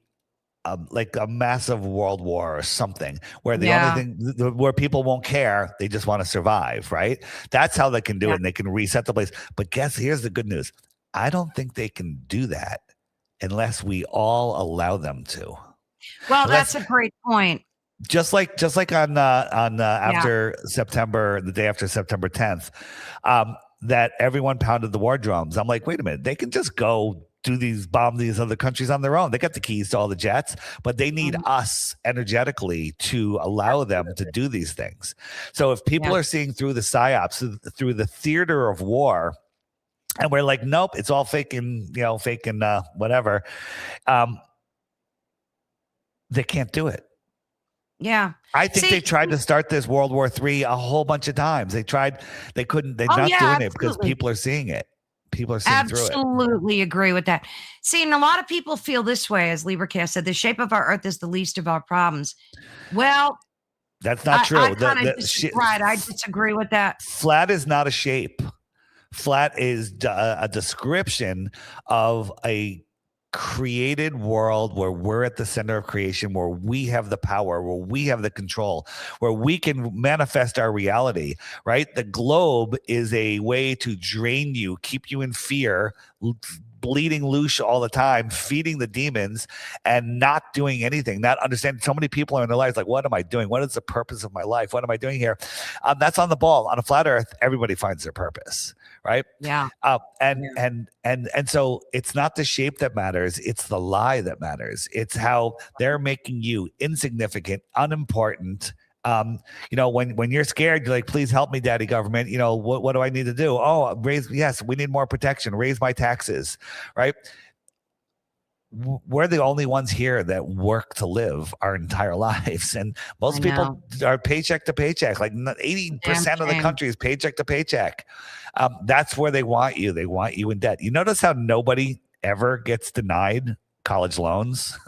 like a massive world war or something, where the only Yeah. thing where people won't care, they just want to survive, right? That's how they can do Yeah. it, and they can reset the place. But here's the good news: I don't think they can do that unless we all allow them to. Well, Unless, that's a great point. just like on Yeah. after September, the day after September 10th, that everyone pounded the war drums. I'm like, wait a minute, they can just go bomb these other countries on their own. They got the keys to all the jets, but they need us energetically to allow them to do these things. So if people are seeing through the psyops, through the theater of war, and we're like, nope, it's all faking, whatever, they can't do it. Yeah. I think they tried to start this World War III a whole bunch of times. They tried, they couldn't, they're not doing it because people are seeing it. People are seeing through it. Absolutely agree with that. See, and a lot of people feel this way, as LibraCast said, the shape of our earth is the least of our problems. Well, that's not true. I disagree with that. Flat is not a shape. Flat is a description of a created world where we're at the center of creation, where we have the power, where we have the control, where we can manifest our reality, right? The globe is a way to drain you, keep you in fear, bleeding loose all the time, feeding the demons, and not doing anything, not understanding. So many people are in their lives like, what am I doing? What is the purpose of my life? What am I doing here? That's on the ball. On a flat earth, everybody finds their purpose, right? Yeah. And so it's not the shape that matters, it's the lie that matters. It's how they're making you insignificant, unimportant. When you're scared, you're like, please help me, daddy government. What do I need to do? Oh, we need more protection, raise my taxes, right? We're the only ones here that work to live our entire lives. And most people are paycheck to paycheck. Like 80% of the country is paycheck to paycheck. That's where they want you. They want you in debt. You notice how nobody ever gets denied college loans?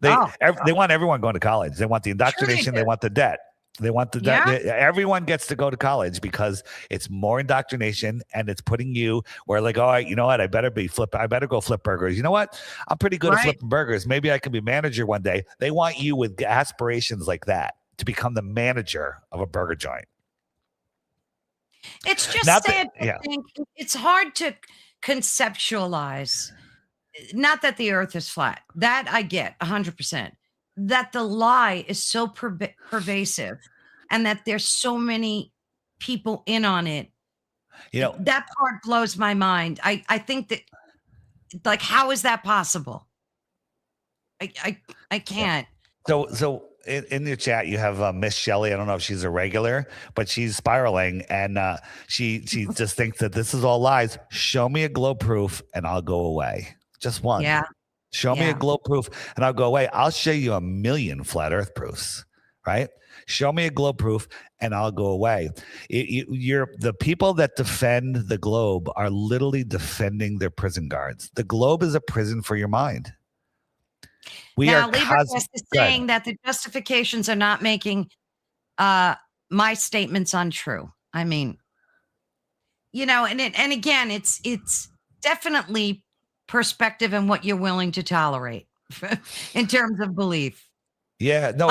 They want everyone going to college. They want the indoctrination. They want the debt. They want the debt. Everyone gets to go to college because it's more indoctrination, and it's putting you where, like, oh, you know what? I better go flip burgers. You know what? I'm pretty good at flipping burgers. Maybe I can be manager one day. They want you with aspirations like that to become the manager of a burger joint. It's just sad to think. It's hard to conceptualize. Not that the earth is flat. That I get 100%. That the lie is so pervasive, and that there's so many people in on it. That part blows my mind. I think that, like, how is that possible? I can't. So in your chat, you have Miss Shelley. I don't know if she's a regular, but she's spiraling, and she just thinks that this is all lies. Show me a globe proof, and I'll go away. Just one. Yeah. Show me a globe proof, and I'll go away. I'll show you 1,000,000 flat earth proofs, right? Show me a globe proof, and I'll go away. The people that defend the globe are literally defending their prison guards. The globe is a prison for your mind. LibraCast is saying that the justifications are not making my statements untrue. I mean, and again, it's definitely perspective and what you're willing to tolerate in terms of belief. Yeah, no,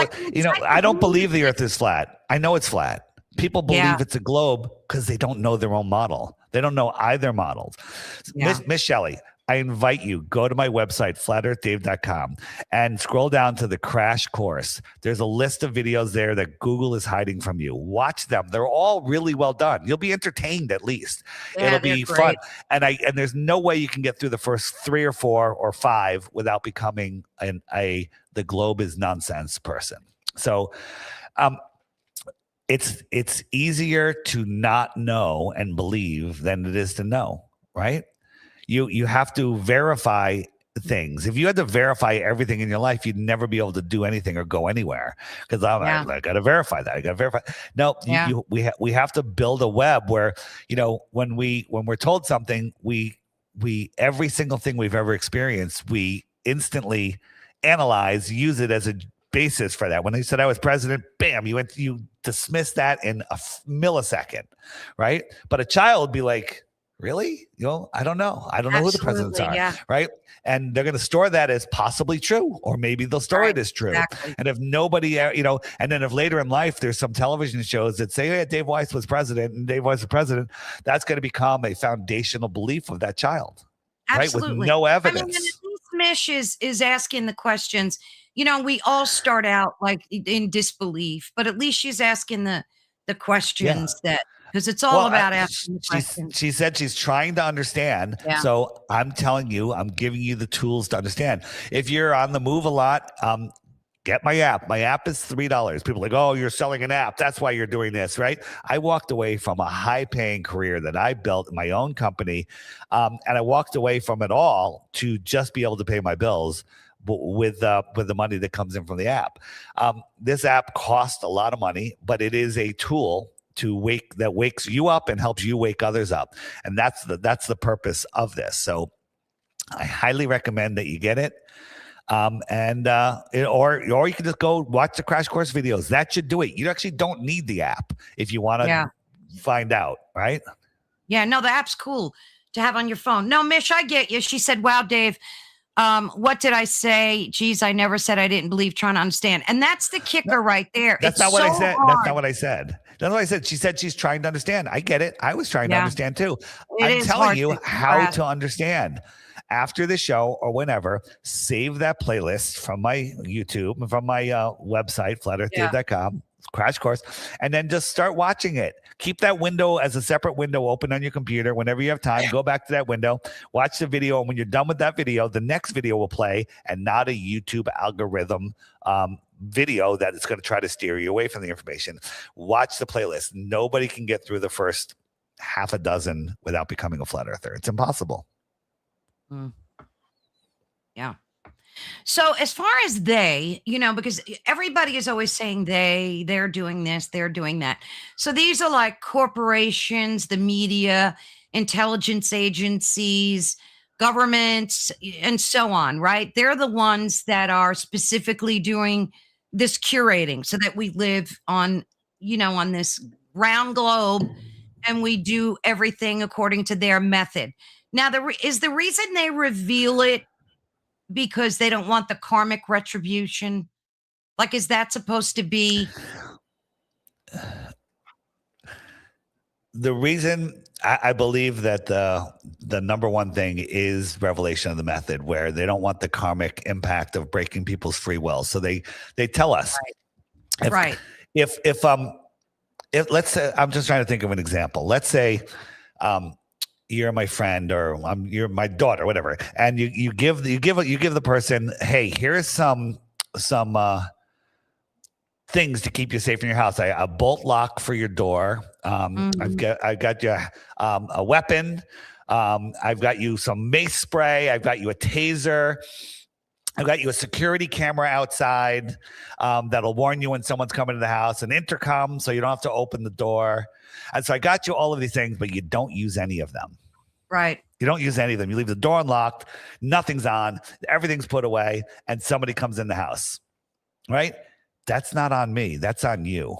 I don't believe the earth is flat. I know it's flat. People believe it's a globe because they don't know their own model. They don't know either models. Miss Shelley, I invite you, go to my website, flatearthdave.com, and scroll down to the crash course. There's a list of videos there that Google is hiding from you. Watch them. They're all really well done. You'll be entertained at least. It'll be fun. And there's no way you can get through the first 3 or 4 or 5 without becoming the globe is nonsense person. So it's easier to not know and believe than it is to know, right? You have to verify things. If you had to verify everything in your life, you'd never be able to do anything or go anywhere, because I got to verify that. I got to verify. No, we have to build a web where, when we're told something, we every single thing we've ever experienced, we instantly analyze, use it as a basis for that. When they said I was president, bam, you dismiss that in a millisecond, right? But a child would be like, Really? I don't know. I don't know who the presidents Absolutely, are, yeah. right? And they're going to store that as possibly true, or maybe they'll store Right, it as true. exactly. And if nobody, and then if later in life there's some television shows that say, "Yeah, Dave Weiss was president," and Dave Weiss was president, that's going to become a foundational belief of that child, right? With Absolutely. no I mean, and at evidence. least Mish is asking the questions. We all start out like in disbelief, but at least she's asking the Yeah. questions that because it's all Well, about asking the she questions. said she's trying to understand. Yeah. So I'm telling you, I'm giving you the tools to understand. If you're on the move a lot, get my app. My app is $3. People are like, oh, you're selling an app. That's why you're doing this, right? I walked away from a high-paying career that I built in my own company, and I walked away from it all to just be able to pay my bills with the money that comes in from the app. This app costs a lot of money, but it is a tool that wakes you up and helps you wake others up, and that's the purpose of this. So I highly recommend that you get it. Or you can just go watch the crash course videos. That should do it. You actually don't need the app if you want to find out, right? Yeah, no, the app's cool to have on your phone. No, Mish, I get you. She said, wow, Dave, what did I say? Geez, I never said I didn't believe, trying to understand. And that's the kicker right there. That's It's not what I so said. hard. That's not what I said. That's what I said. She said she's trying to understand. I get it. I was trying to understand too. I'm is telling hard you to how grasp. to understand. After the show or whenever, save that playlist from my YouTube and from my website, flatearthdave.com, crash course, and then just start watching it. Keep that window as a separate window open on your computer. Whenever you have time, go back to that window, watch the video. And when you're done with that video, the next video will play, and not a YouTube algorithm video that is going to try to steer you away from the information. Watch the playlist. Nobody can get through the first half a dozen without becoming a flat earther. It's impossible. Yeah. So as far as they, because everybody is always saying they're doing this, they're doing that. So these are like corporations, the media, intelligence agencies, governments, and so on, right? They're the ones that are specifically doing this curating so that we live on, on this round globe and we do everything according to their method. Now, is the reason they reveal it because they don't want the karmic retribution? Like, is that supposed to be? The reason I believe that the number one thing is revelation of the method, where they don't want the karmic impact of breaking people's free will. So they tell us, Right. If let's say, I'm just trying to think of an example. Let's say, you're my friend, or you're my daughter, whatever, and you give the person, hey, here's some things to keep you safe in your house. A bolt lock for your door. I've got you a weapon. I've got you some mace spray. I've got you a taser. I've got you a security camera outside that'll warn you when someone's coming to the house, an intercom so you don't have to open the door. And so I got you all of these things, but you don't use any of them. Right. You don't use any of them. You leave the door unlocked, nothing's on, everything's put away, and somebody comes in the house, right? That's not on me. That's on you.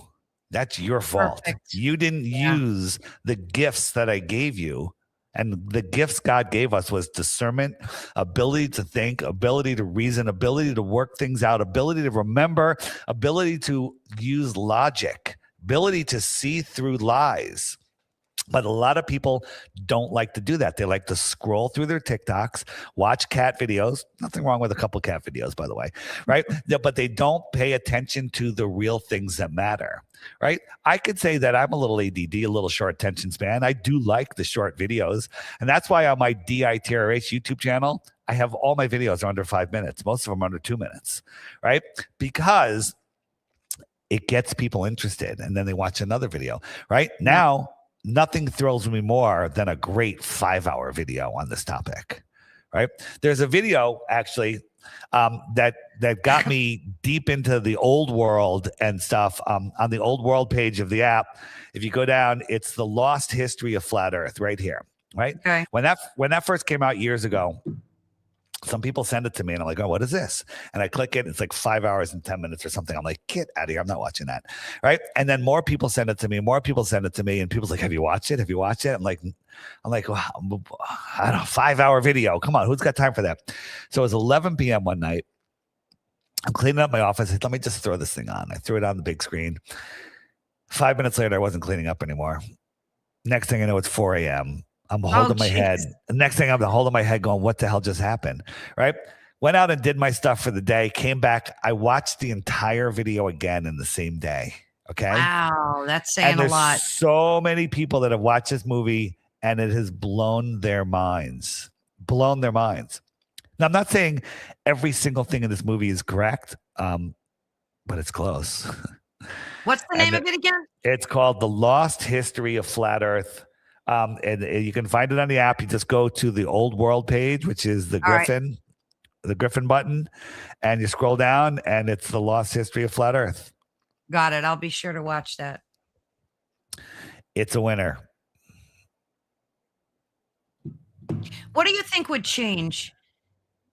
That's your fault. Perfect. You didn't use the gifts that I gave you. And the gifts God gave us was discernment, ability to think, ability to reason, ability to work things out, ability to remember, ability to use logic, ability to see through lies. But a lot of people don't like to do that. They like to scroll through their TikToks, watch cat videos. Nothing wrong with a couple cat videos, by the way, right? But they don't pay attention to the real things that matter, right? I could say that I'm a little ADD, a little short attention span. I do like the short videos. And that's why on my DITRH YouTube channel, I have all my videos are under 5 minutes. Most of them are under 2 minutes, right? Because it gets people interested, and then they watch another video, right? Now, nothing thrills me more than a great 5-hour video on this topic, right? There's a video actually that got me deep into the old world and stuff on the old world page of the app. If you go down, it's the lost history of flat Earth right here, right? Okay. When that first came out years ago, Some people send it to me and I'm like, oh, what is this? And I click it. It's like 5 hours and 10 minutes or something. I'm like, get out of here. I'm not watching that. Right. And then more people send it to me. More people send it to me. And people's like, have you watched it? Have you watched it? I'm like, well, I don't know, 5-hour video. Come on. Who's got time for that? So it was 11 p.m. one night. I'm cleaning up my office. I said, let me just throw this thing on. I threw it on the big screen. 5 minutes later, I wasn't cleaning up anymore. Next thing I know, it's 4 a.m. I'm holding my head. The next thing I'm holding my head going, what the hell just happened? Right? Went out and did my stuff for the day, came back. I watched the entire video again in the same day. Okay. Wow. That's saying a lot. So many people that have watched this movie and it has blown their minds. Blown their minds. Now, I'm not saying every single thing in this movie is correct, but it's close. What's the name of it again? It's called The Lost History of Flat Earth. And you can find it on the app. You just go to the Old World page, which is the Griffin, the Griffin button, and you scroll down, and it's The Lost History of Flat Earth. Got it. I'll be sure to watch that. It's a winner. What do you think would change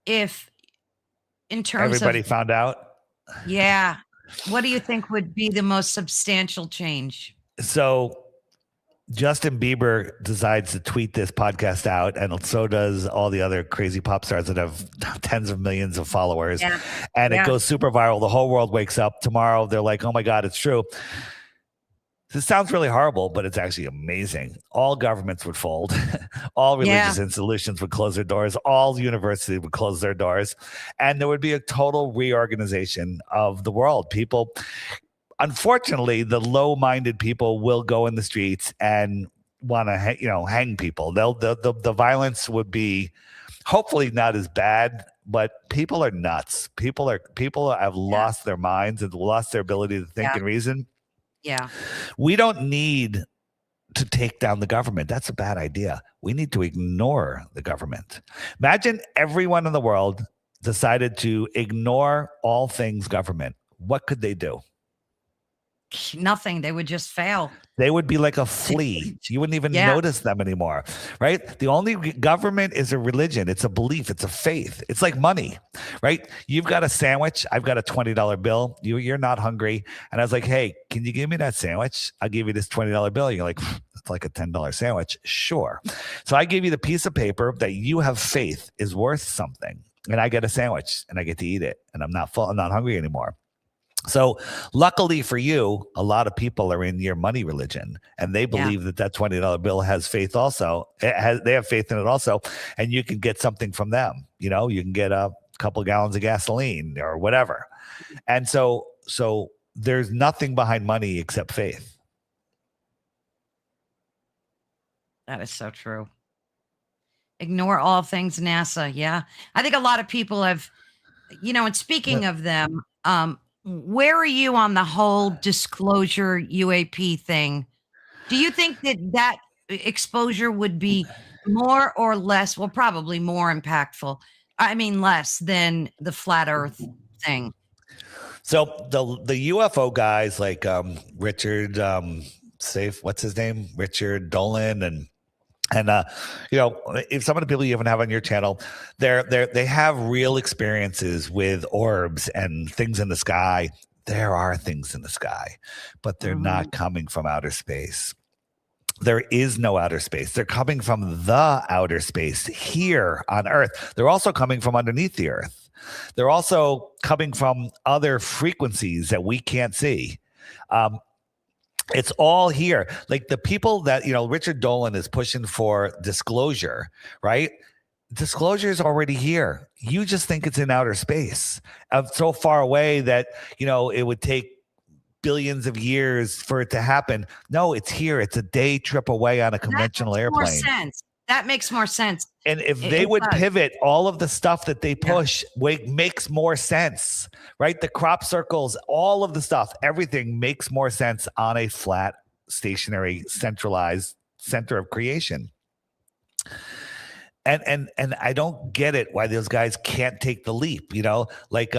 if, in terms Everybody of found out? Yeah. What do you think would be the most substantial change? So Justin Bieber decides to tweet this podcast out, and so does all the other crazy pop stars that have tens of millions of followers. Yeah. And it goes super viral. The whole world wakes up. Tomorrow, they're like, oh my God, it's true. This sounds really horrible, but it's actually amazing. All governments would fold. All religious institutions would close their doors. All universities would close their doors. And there would be a total reorganization of the world. People, unfortunately, the low-minded people will go in the streets and want to, hang people. The violence would be hopefully not as bad, but people are nuts. People have lost their minds and lost their ability to think and reason. Yeah. We don't need to take down the government. That's a bad idea. We need to ignore the government. Imagine everyone in the world decided to ignore all things government. What could they do? Nothing. They would just fail. They would be like a flea. You wouldn't even notice them anymore, right? The only government is a religion. It's a belief. It's a faith. It's like money, right? You've got a sandwich. I've got a $20 bill. You're not hungry. And I was like, hey, can you give me that sandwich? I'll give you this $20 bill. You're like, it's like a $10 sandwich. Sure. So I give you the piece of paper that you have faith is worth something. And I get a sandwich and I get to eat it. And I'm not full. I'm not hungry anymore. So luckily for you, a lot of people are in your money religion, and they believe that $20 bill has faith also. They have faith in it also, and you can get something from them. You can get a couple gallons of gasoline or whatever. And so there's nothing behind money except faith. That is so true. Ignore all things NASA. Yeah. I think a lot of people have, and speaking of them, where are you on the whole disclosure UAP thing? Do you think that exposure would be more or less, well, probably more impactful, less than the flat earth thing? So the UFO guys like Richard, what's his name? Richard Dolan and if some of the people you even have on your channel, they have real experiences with orbs and things in the sky. There are things in the sky, but they're not coming from outer space. There is no outer space. They're coming from the outer space here on Earth. They're also coming from underneath the Earth. They're also coming from other frequencies that we can't see. It's all here. Like the people that, Richard Dolan is pushing for disclosure, right? Disclosure is already here. You just think it's in outer space, so far away that, it would take billions of years for it to happen. No, it's here. It's a day trip away on a conventional airplane. That makes more sense. And if they would pivot all of the stuff that they push, makes more sense, right? The crop circles, all of the stuff, everything makes more sense on a flat, stationary, centralized center of creation. And I don't get it why those guys can't take the leap, like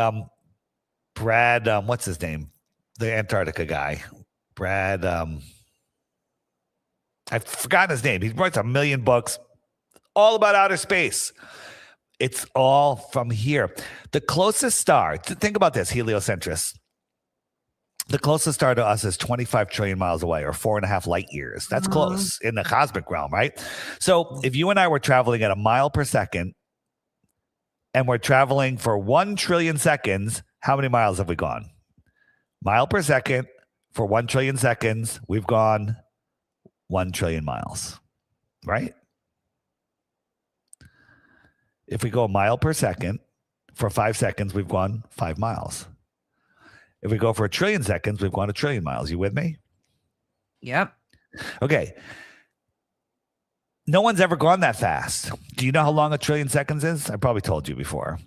Brad, what's his name? The Antarctica guy, Brad, I've forgotten his name. He writes 1 million books all about outer space. It's all from here. The closest star, think about this, heliocentrists. The closest star to us is 25 trillion miles away, or 4.5 light years. That's close in the cosmic realm, right? So if you and I were traveling at a mile per second, and we're traveling for 1 trillion seconds, how many miles have we gone? Mile per second for 1 trillion seconds, we've gone 1 trillion miles, right? If we go a mile per second for 5 seconds, we've gone 5 miles. If we go for 1 trillion seconds, we've gone 1 trillion miles. You with me? Yep. Okay. No one's ever gone that fast. Do you know how long 1 trillion seconds is? I probably told you before.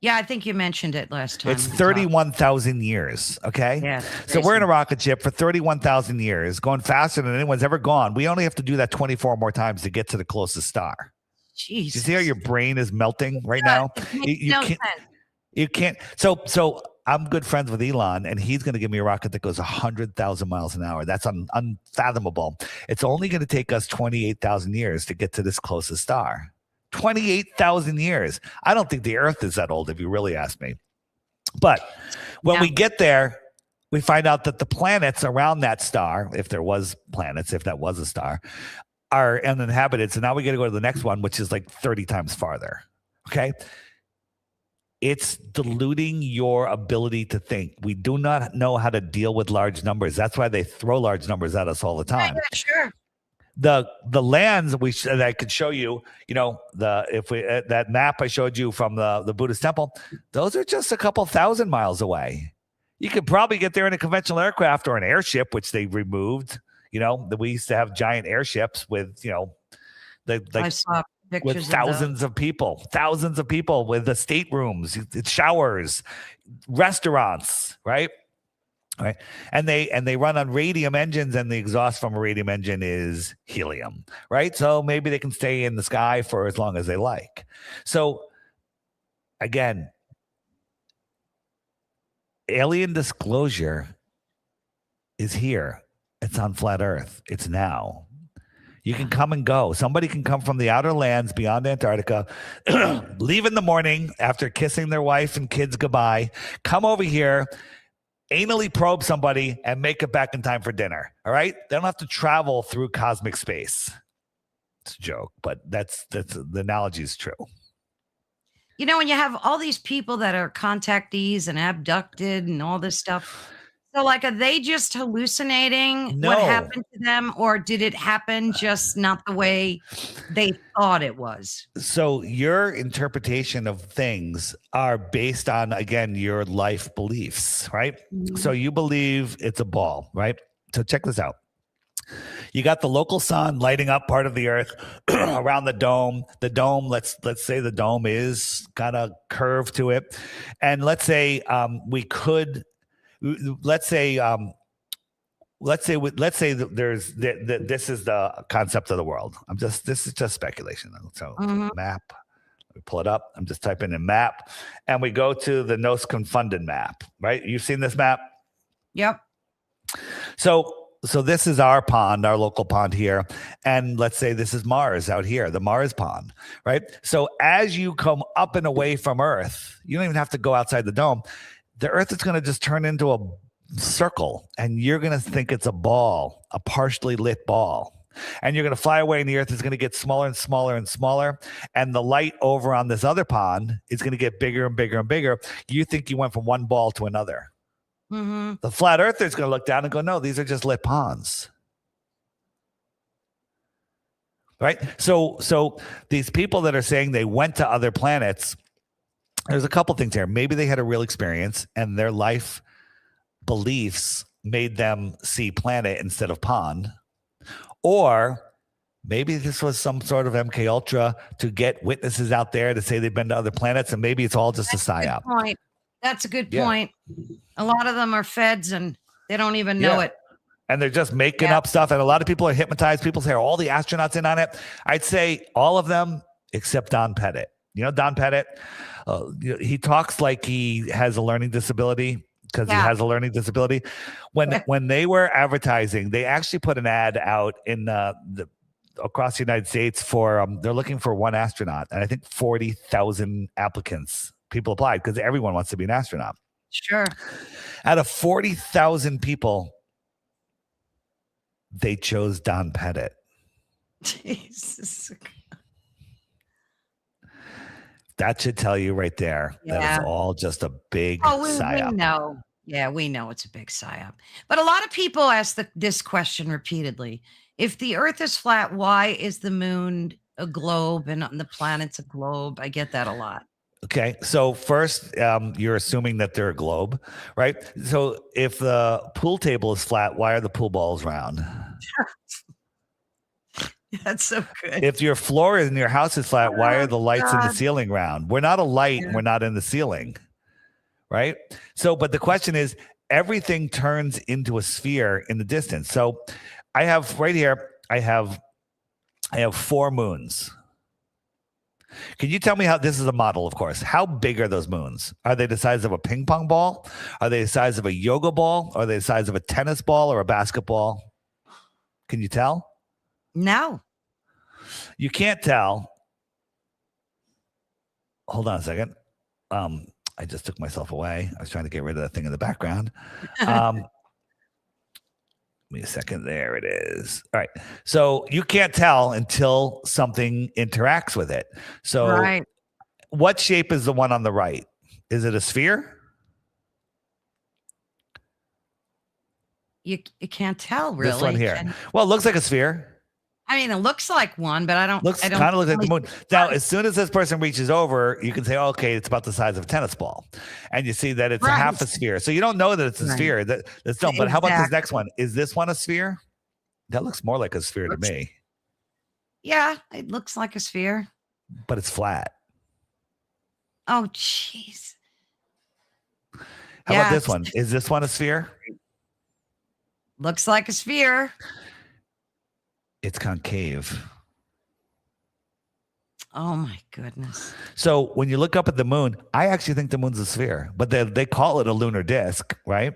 Yeah, I think you mentioned it last time. It's 31,000 years, okay? Yeah. So we're in a rocket ship for 31,000 years, going faster than anyone's ever gone. We only have to do that 24 more times to get to the closest star. Jeez. You see how your brain is melting right now? You No can't. sense. You can't. So I'm good friends with Elon, and he's going to give me a rocket that goes 100,000 miles an hour. That's unfathomable. It's only going to take us 28,000 years to get to this closest star. 28,000 years. I don't think the Earth is that old, if you really ask me. But when we get there, we find out that the planets around that star, if there was planets, if that was a star, are uninhabited. So now we got to go to the next one, which is like 30 times farther. Okay. It's diluting your ability to think. We do not know how to deal with large numbers. That's why they throw large numbers at us all the time. Yeah, sure. The lands that I could show you, that map I showed you from the Buddhist temple, those are just a couple thousand miles away. You could probably get there in a conventional aircraft or an airship, which they removed. We used to have giant airships with, I saw pictures with thousands of people with the staterooms, showers, restaurants, right? Right. And they run on radium engines, and the exhaust from a radium engine is helium, right? So maybe they can stay in the sky for as long as they like. So again, alien disclosure is here. It's on flat Earth. It's now. You can come and go. Somebody can come from the outer lands beyond Antarctica, leave in the morning after kissing their wife and kids goodbye, come over here, anally probe somebody, and make it back in time for dinner. All right? They don't have to travel through cosmic space. It's a joke, but that's the analogy is true. When you have all these people that are contactees and abducted and all this stuff, so are they just hallucinating what happened to them, or did it happen just not the way they thought it was? So your interpretation of things are based on, again, your life beliefs, right? Mm-hmm. So you believe it's a ball, right? So check this out. You got the local sun lighting up part of the Earth around the dome. The dome, let's say the dome is kind of curved to it, and let's say let's say there's this is the concept of the world. This is just speculation. So map, let me pull it up. I'm just typing in map, and we go to the Nos Confunded map, right? You've seen this map? Yep. So this is our pond, our local pond here. And let's say this is Mars out here, the Mars pond, right? So as you come up and away from Earth, you don't even have to go outside the dome. The Earth is going to just turn into a circle, and you're going to think it's a ball, a partially lit ball. And you're going to fly away, and the Earth is going to get smaller and smaller and smaller. And the light over on this other pond is going to get bigger and bigger and bigger. You think you went from one ball to another. Mm-hmm. The flat earther is going to look down and go, no, these are just lit ponds. Right? So these people that are saying they went to other planets, there's a couple things here. Maybe they had a real experience, and their life beliefs made them see planet instead of pond. Or maybe this was some sort of MK Ultra to get witnesses out there to say they've been to other planets, and maybe it's all just a psyop. That's a good point. A lot of them are feds, and they don't even know it. And they're just making up stuff. And a lot of people are hypnotized. People say, are all the astronauts in on it? I'd say all of them except Don Pettit. You know Don Pettit? He talks like he has a learning disability because he has a learning disability. When they were advertising, they actually put an ad out in across the United States for they're looking for one astronaut, and I think 40,000 applicants. People applied because everyone wants to be an astronaut. Sure. Out of 40,000 people, they chose Don Pettit. Jesus. That should tell you right there that Yeah. it's all just a big Oh, we psyop. know. Yeah, we know it's a big psyop. But a lot of people ask this question repeatedly. If the Earth is flat, why is the moon a globe and the planet's a globe? I get that a lot. Okay, so first, you're assuming that they're a globe, right? So if the pool table is flat, why are the pool balls round? That's so good. If your floor in your house is flat, why are the lights in the God. ceiling round? We're not a light, and we're not in the ceiling, right? So, but the question is, everything turns into a sphere in the distance. So I have right here, I have 4 moons. Can you tell me how this is a model, of course? How big are those moons? Are they the size of a ping pong ball? Are they the size of a yoga ball? Are they the size of a tennis ball or a basketball? Can you tell? No. You can't tell. Hold on a second. I just took myself away. I was trying to get rid of that thing in the background. Give me a second. There it is. All right. So you can't tell until something interacts with it. So Right. what shape is the one on the right? Is it a sphere? You can't tell really. This one here. And, Well, it looks like a sphere. I mean, it looks like one, but I don't. Looks I don't kind of looks like the really- moon. Now, as soon as this person reaches over, you can say, oh, okay, it's about the size of a tennis ball. And you see that it's a Right. half a sphere. So you don't know that it's a Right. sphere. That's dumb. But how about this Exactly. next one? Is this one a sphere? That looks more like a sphere to me, Yeah, it looks like a sphere. but it's flat. Oh, jeez. How Yeah, about this one? Is this one a sphere? Looks like a sphere. It's concave. Oh my goodness. So when you look up at the moon, I actually think the moon's a sphere, but they call it a lunar disk, right?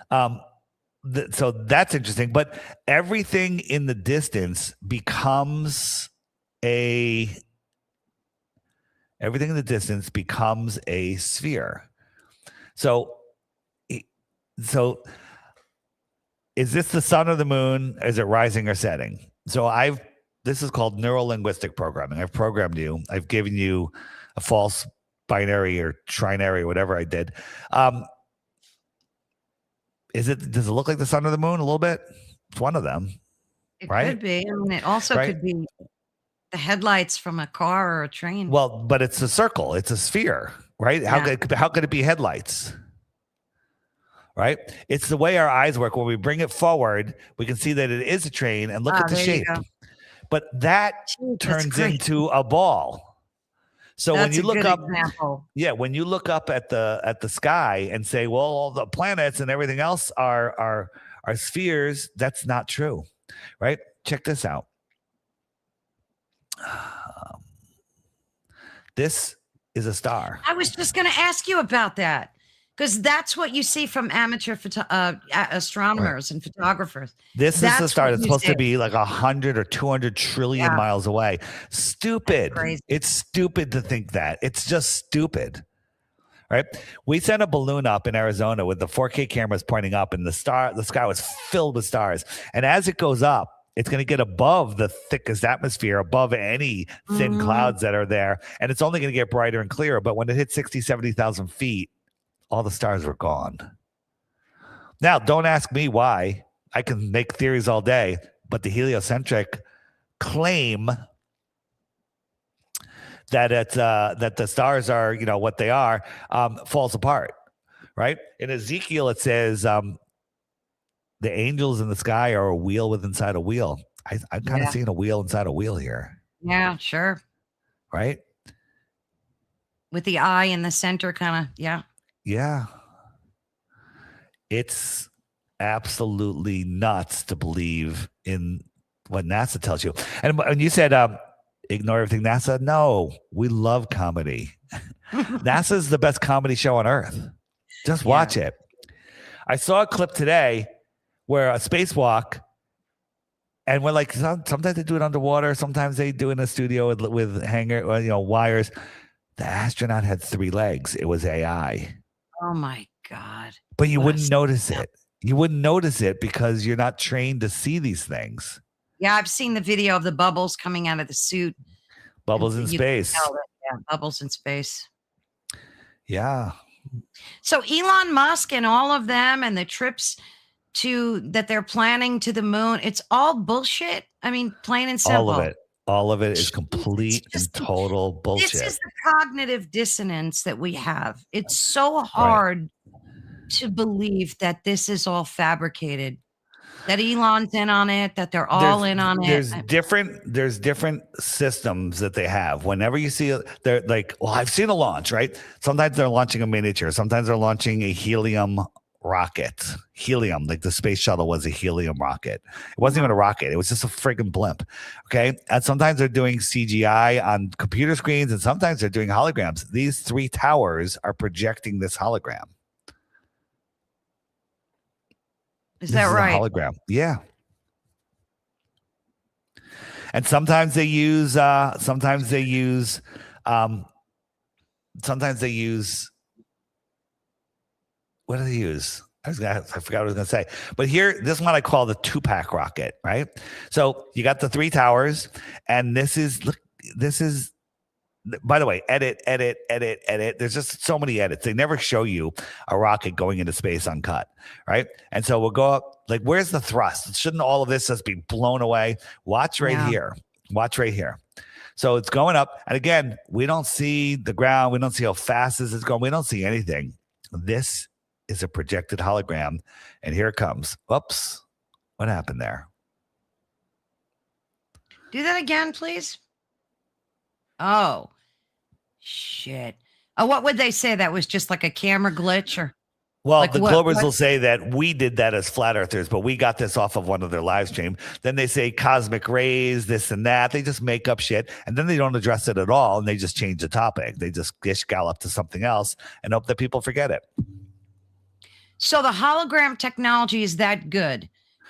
So that's interesting. But everything in the distance becomes a sphere. So is this the sun or the moon? Is it rising or setting? So this is called neuro-linguistic programming. I've programmed you. I've given you a false binary or trinary or whatever I did. Does it look like the sun or the moon a little bit? It's one of them. It Right? could be. I mean, it also Right? could be the headlights from a car or a train. Well, but it's a circle. It's a sphere, right? How Yeah. could it be headlights? Right? It's the way our eyes work. When we bring it forward, we can see that it is a train and look at the there you shape. go. But that Jeez, that's turns great. into a ball. So when That's you a look good up, example. yeah, when you look up at the sky and say, well, all the planets and everything else are spheres, that's not true, right? Check this out. This is a star. I was just going to ask you about that because that's what you see from amateur astronomers and photographers. This is That's the star what that's you supposed to say. be like 100 or 200 trillion Yeah. miles away. Stupid. crazy. It's stupid to think that. It's just stupid. Right? We sent a balloon up in Arizona with the 4K cameras pointing up, and the sky was filled with stars. And as it goes up, it's going to get above the thickest atmosphere, above any thin clouds that are there. And it's only going to get brighter and clearer. But when it hit 60, 70,000 feet, all the stars were gone. Now, don't ask me why. I can make theories all day, but the heliocentric claim that that the stars are, what they are, falls apart, right? In Ezekiel, it says the angels in the sky are a wheel inside a wheel. I'm kind of seeing a wheel inside a wheel here, Yeah, sure. right? With the eye in the center, kind of. Yeah. Yeah. It's absolutely nuts to believe in what NASA tells you. And when you said ignore everything NASA, no, we love comedy. NASA is the best comedy show on earth. Just watch it. I saw a clip today where a spacewalk And we're like, sometimes they do it underwater. Sometimes they do it in a studio with hanger, or, wires. The astronaut had 3 legs. It was AI. Oh my God. But you What a wouldn't notice scam. it. You wouldn't notice it because you're not trained to see these things. Yeah, I've seen the video of the bubbles coming out of the suit. Bubbles in You can space. tell that, yeah, bubbles in space. Yeah. So Elon Musk and all of them and the trips that they're planning to the moon, it's all bullshit. I mean, plain and simple. All of it. All of it is It's complete and just total bullshit. This is the cognitive dissonance that we have. It's so hard to believe that this is all fabricated, that Elon's in on it, that they're all in on it. There's different systems that they have. Whenever you see they're like, well, I've seen a launch, right? Sometimes they're launching a miniature. Sometimes they're launching a helium rocket. Helium, like the space shuttle was a helium rocket. It wasn't even a rocket. It was just a friggin' blimp. Okay. And sometimes they're doing CGI on computer screens, and sometimes they're doing holograms. These 3 towers are projecting this hologram. Is that right? A hologram. Yeah. And sometimes they use what do they use? I forgot what I was going to say. But here, this one I call the 2-pack rocket, right? So you got the 3 towers, and this is, by the way, edit. There's just so many edits. They never show you a rocket going into space uncut, right? And so we'll go up, like, where's the thrust? Shouldn't all of this just be blown away? Watch right here. Watch right here. So it's going up. And again, we don't see the ground. We don't see how fast this is going. We don't see anything. This is a projected hologram. And here it comes. Whoops. What happened there? Do that again, please. Oh, shit. Oh, what would they say? That was just like a camera glitch, or? Well, like the Globers will say that we did that as flat earthers, but we got this off of one of their live stream. Then they say cosmic rays, this and that. They just make up shit, and then they don't address it at all, and they just change the topic. They just gallop to something else and hope that people forget it. So the hologram technology is that good?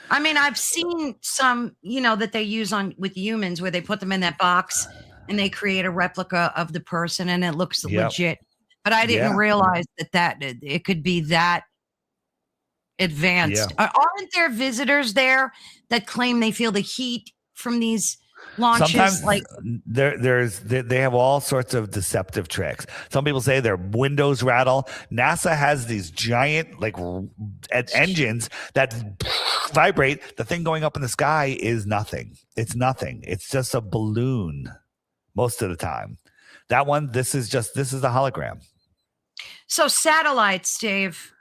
I mean, I've seen some, that they use with humans where they put them in that box and they create a replica of the person and it looks legit. But I didn't realize that it could be that advanced. Aren't there visitors there that claim they feel the heat from these launches? Sometimes they have all sorts of deceptive tricks. Some people say their windows rattle. NASA has these giant engines that vibrate. The thing going up in the sky is nothing. It's nothing. It's just a balloon most of the time. That one, this is the hologram. So satellites, Dave,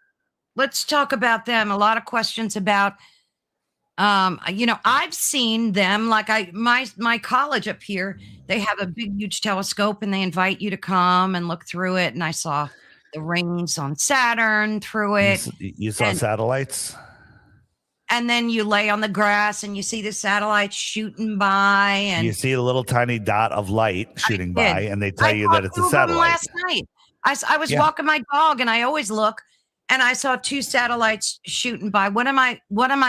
let's talk about them. A lot of questions about, I've seen them, like my college up here, they have a big, huge telescope and they invite you to come and look through it. And I saw the rings on Saturn through it. You saw satellites? And then you lay on the grass and you see the satellites shooting by. And you see a little tiny dot of light shooting by, and they tell you that it's a satellite. Last night, I was walking my dog, and I always look, and I saw 2 satellites shooting by. What am I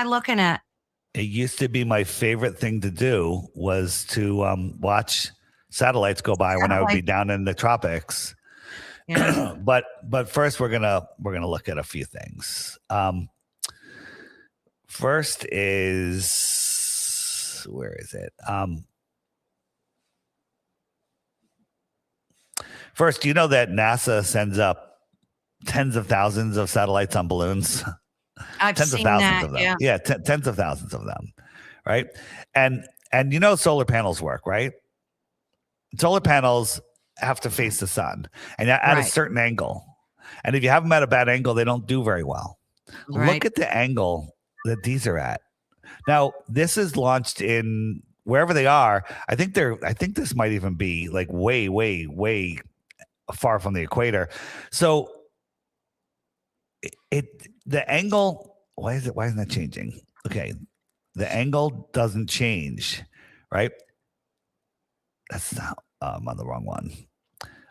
looking at? It used to be my favorite thing to do was to watch satellites go by when I would be down in the tropics. Yeah. but first we're gonna look at a few things. First is, where is it? First, you know that NASA sends up tens of thousands of satellites on balloons? I've tens seen of thousands that, of them. Yeah, tens of thousands of them, right? And solar panels work, right? Solar panels have to face the sun and at a certain angle. And if you have them at a bad angle, they don't do very well. Right. Look at the angle that these are at. Now, this is launched in wherever they are. I think this might even be like way, way, way far from the equator. So the angle, why isn't that changing? Okay. The angle doesn't change, right? That's not, I'm on the wrong one.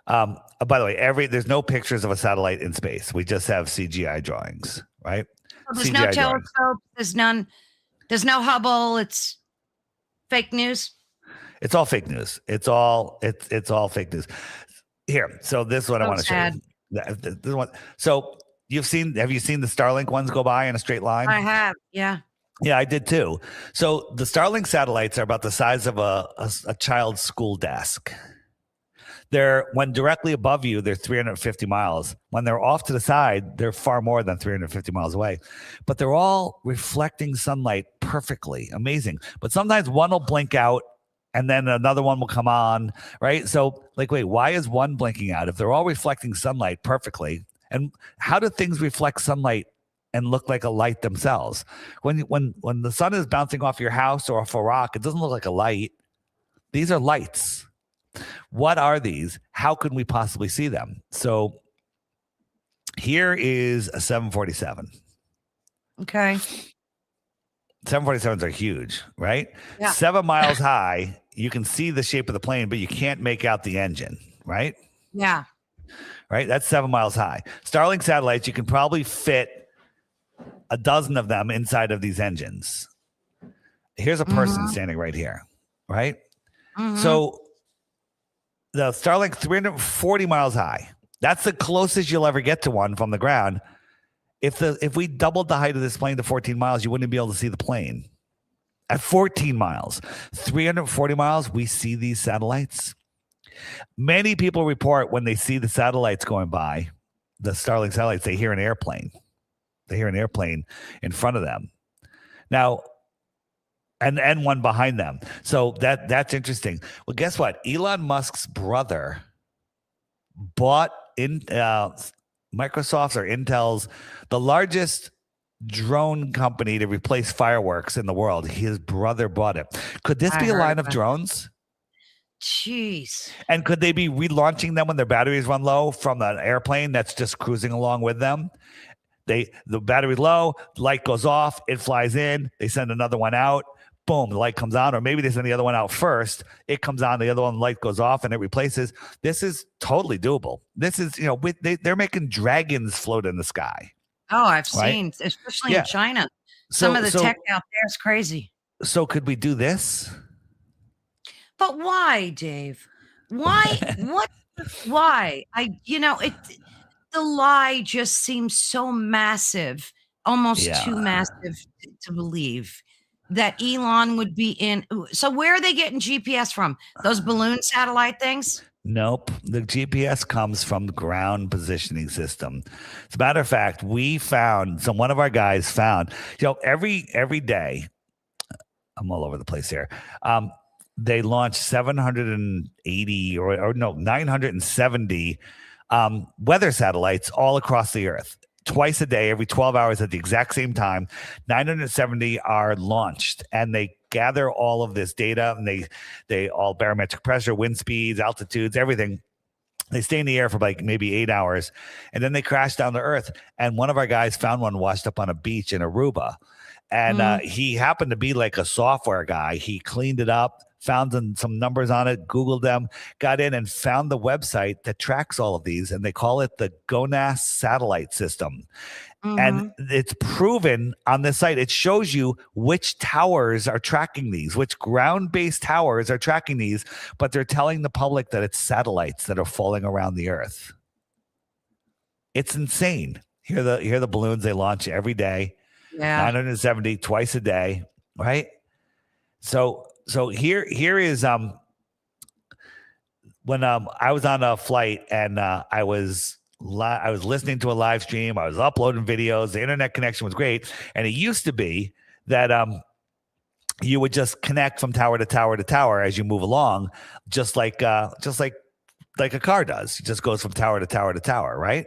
By the way, there's no pictures of a satellite in space. We just have CGI drawings, right? There's no telescope. There's no Hubble. It's Fake news. It's all fake news. It's all fake news. Here, so this is what I want to show you. This one. So have you seen the Starlink ones go by in a straight line? I have, yeah. Yeah, I did too. So the Starlink satellites are about the size of a child's school desk. When directly above you, they're 350 miles. When they're off to the side, they're far more than 350 miles away. But they're all reflecting sunlight perfectly. Amazing. But sometimes one will blink out and then another one will come on, right? So wait, why is one blinking out if they're all reflecting sunlight perfectly? And how do things reflect sunlight and look like a light themselves? When the sun is bouncing off your house or off a rock, it doesn't look like a light. These are lights. What are these? How could we possibly see them? So here is a 747. Okay. 747s are huge, right? Yeah. 7 miles high. You can see the shape of the plane, but you can't make out the engine, right? Yeah. Right? That's 7 miles high. Starlink satellites, you can probably fit a dozen of them inside of these engines. Here's a person standing right here, right? So the Starlink 340 miles high. That's the closest you'll ever get to one from the ground. If we doubled the height of this plane to 14 miles, you wouldn't be able to see the plane. At 14 miles, 340 miles, we see these satellites. Many people report when they see the satellites going by, the Starlink satellites, they hear an airplane. They hear an airplane in front of them. Now, and one behind them. So that's interesting. Well, guess what? Elon Musk's brother bought Microsoft's or Intel's, the largest drone company to replace fireworks in the world. His brother bought it. Could this be a line of drones? Jeez. And could they be relaunching them when their batteries run low from an airplane that's just cruising along with them? The battery's low, the light goes off, it flies in, they send another one out. Boom, the light comes on, or maybe they send the other one out first. It comes on, the other one, the light goes off, and it replaces. This is totally doable. This is, they're making dragons float in the sky. Oh, I've seen, especially in China. Some of the tech out there is crazy. So could we do this? But why, Dave? Why? Why? The lie just seems so massive, almost too massive to believe that Elon would be in. So where are they getting GPS from? Those balloon satellite things? Nope. The GPS comes from the ground positioning system. As a matter of fact, one of our guys found, every day, I'm all over the place here. They launch 780 or 970 weather satellites all across the earth. Twice a day, every 12 hours at the exact same time, 970 are launched, and they gather all of this data, and they all barometric pressure, wind speeds, altitudes, everything. They stay in the air for like maybe 8 hours, and then they crash down to earth. And one of our guys found one washed up on a beach in Aruba, and he happened to be like a software guy. He cleaned it up, found some numbers on it, Googled them, got in and found the website that tracks all of these, and they call it the GONASS satellite system. And it's proven on this site. It shows you which towers are tracking these, which ground-based towers are tracking these, but they're telling the public that it's satellites that are falling around the earth. It's insane. Here are the balloons they launch every day. Yeah. 970 twice a day, right? So here is when I was on a flight and I was listening to a live stream, I was uploading videos, the internet connection was great, and it used to be that you would just connect from tower to tower to tower as you move along, just like a car does. It just goes from tower to tower to tower, right?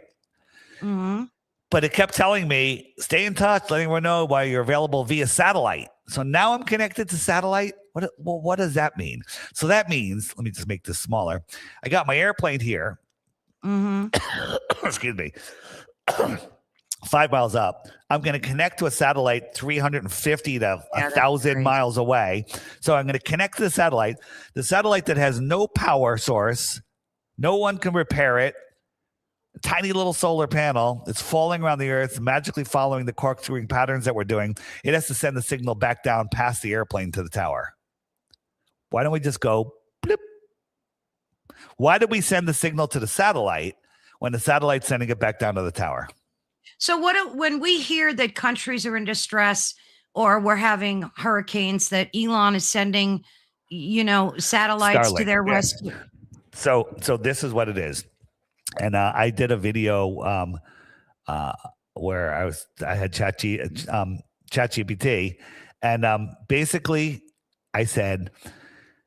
But it kept telling me, stay in touch, letting everyone know why you're available via satellite. So now I'm connected to satellite. What does that mean? So that means, let me just make this smaller. I got my airplane here. Excuse me. 5 miles up. I'm going to connect to a satellite 350 to 1,000 miles away. So I'm going to connect to the satellite that has no power source. No one can repair it. A tiny little solar panel. It's falling around the earth, magically following the corkscrewing patterns that we're doing. It has to send the signal back down past the airplane to the tower. Why don't we just go blip? Why did we send the signal to the satellite when the satellite's sending it back down to the tower? So when we hear that countries are in distress or we're having hurricanes, that Elon is sending, satellites to Starlink, their yeah. rescue? So this is what it is. And I did a video where I had ChatGPT, and basically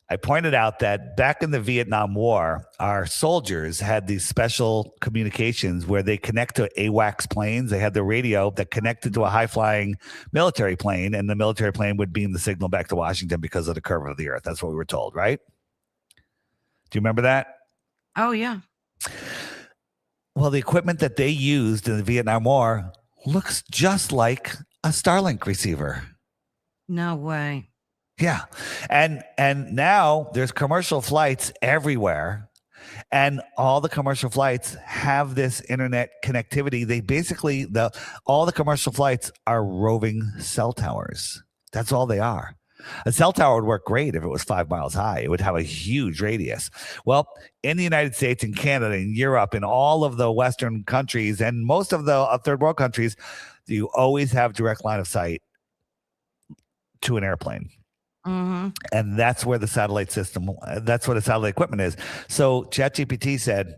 I pointed out that back in the Vietnam War, our soldiers had these special communications where they connect to AWACS planes. They had the radio that connected to a high-flying military plane, and the military plane would beam the signal back to Washington because of the curve of the Earth. That's what we were told, right? Do you remember that? Oh, yeah. Well, the equipment that they used in the Vietnam War looks just like a Starlink receiver. No way. Yeah. And now there's commercial flights everywhere, and all the commercial flights have this internet connectivity. They basically, all the commercial flights are roving cell towers. That's all they are. A cell tower would work great if it was 5 miles high. It would have a huge radius. Well, in the United States and Canada and Europe and all of the Western countries and most of the third world countries, you always have direct line of sight to an airplane. Mm-hmm. And that's where the satellite system, that's where the satellite equipment is. So ChatGPT said,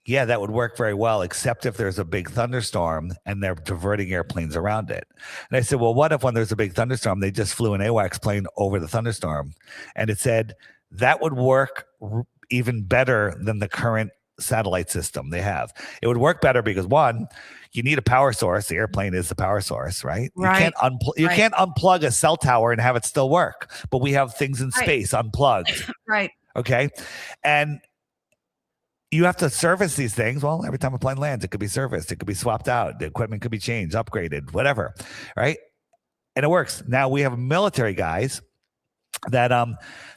yeah, that would work very well, except if there's a big thunderstorm and they're diverting airplanes around it. And I said, well, what if when there's a big thunderstorm, they just flew an AWACS plane over the thunderstorm? And it said that would work even better than the current satellite system they have. It would work better because, one, you need a power source. The airplane is the power source, right? Right. You can't unplug a cell tower and have it still work. But we have things in space unplugged. Right. Okay. And you have to service these things. Well, every time a plane lands, it could be serviced. It could be swapped out. The equipment could be changed, upgraded, whatever. Right. And it works. Now we have military guys that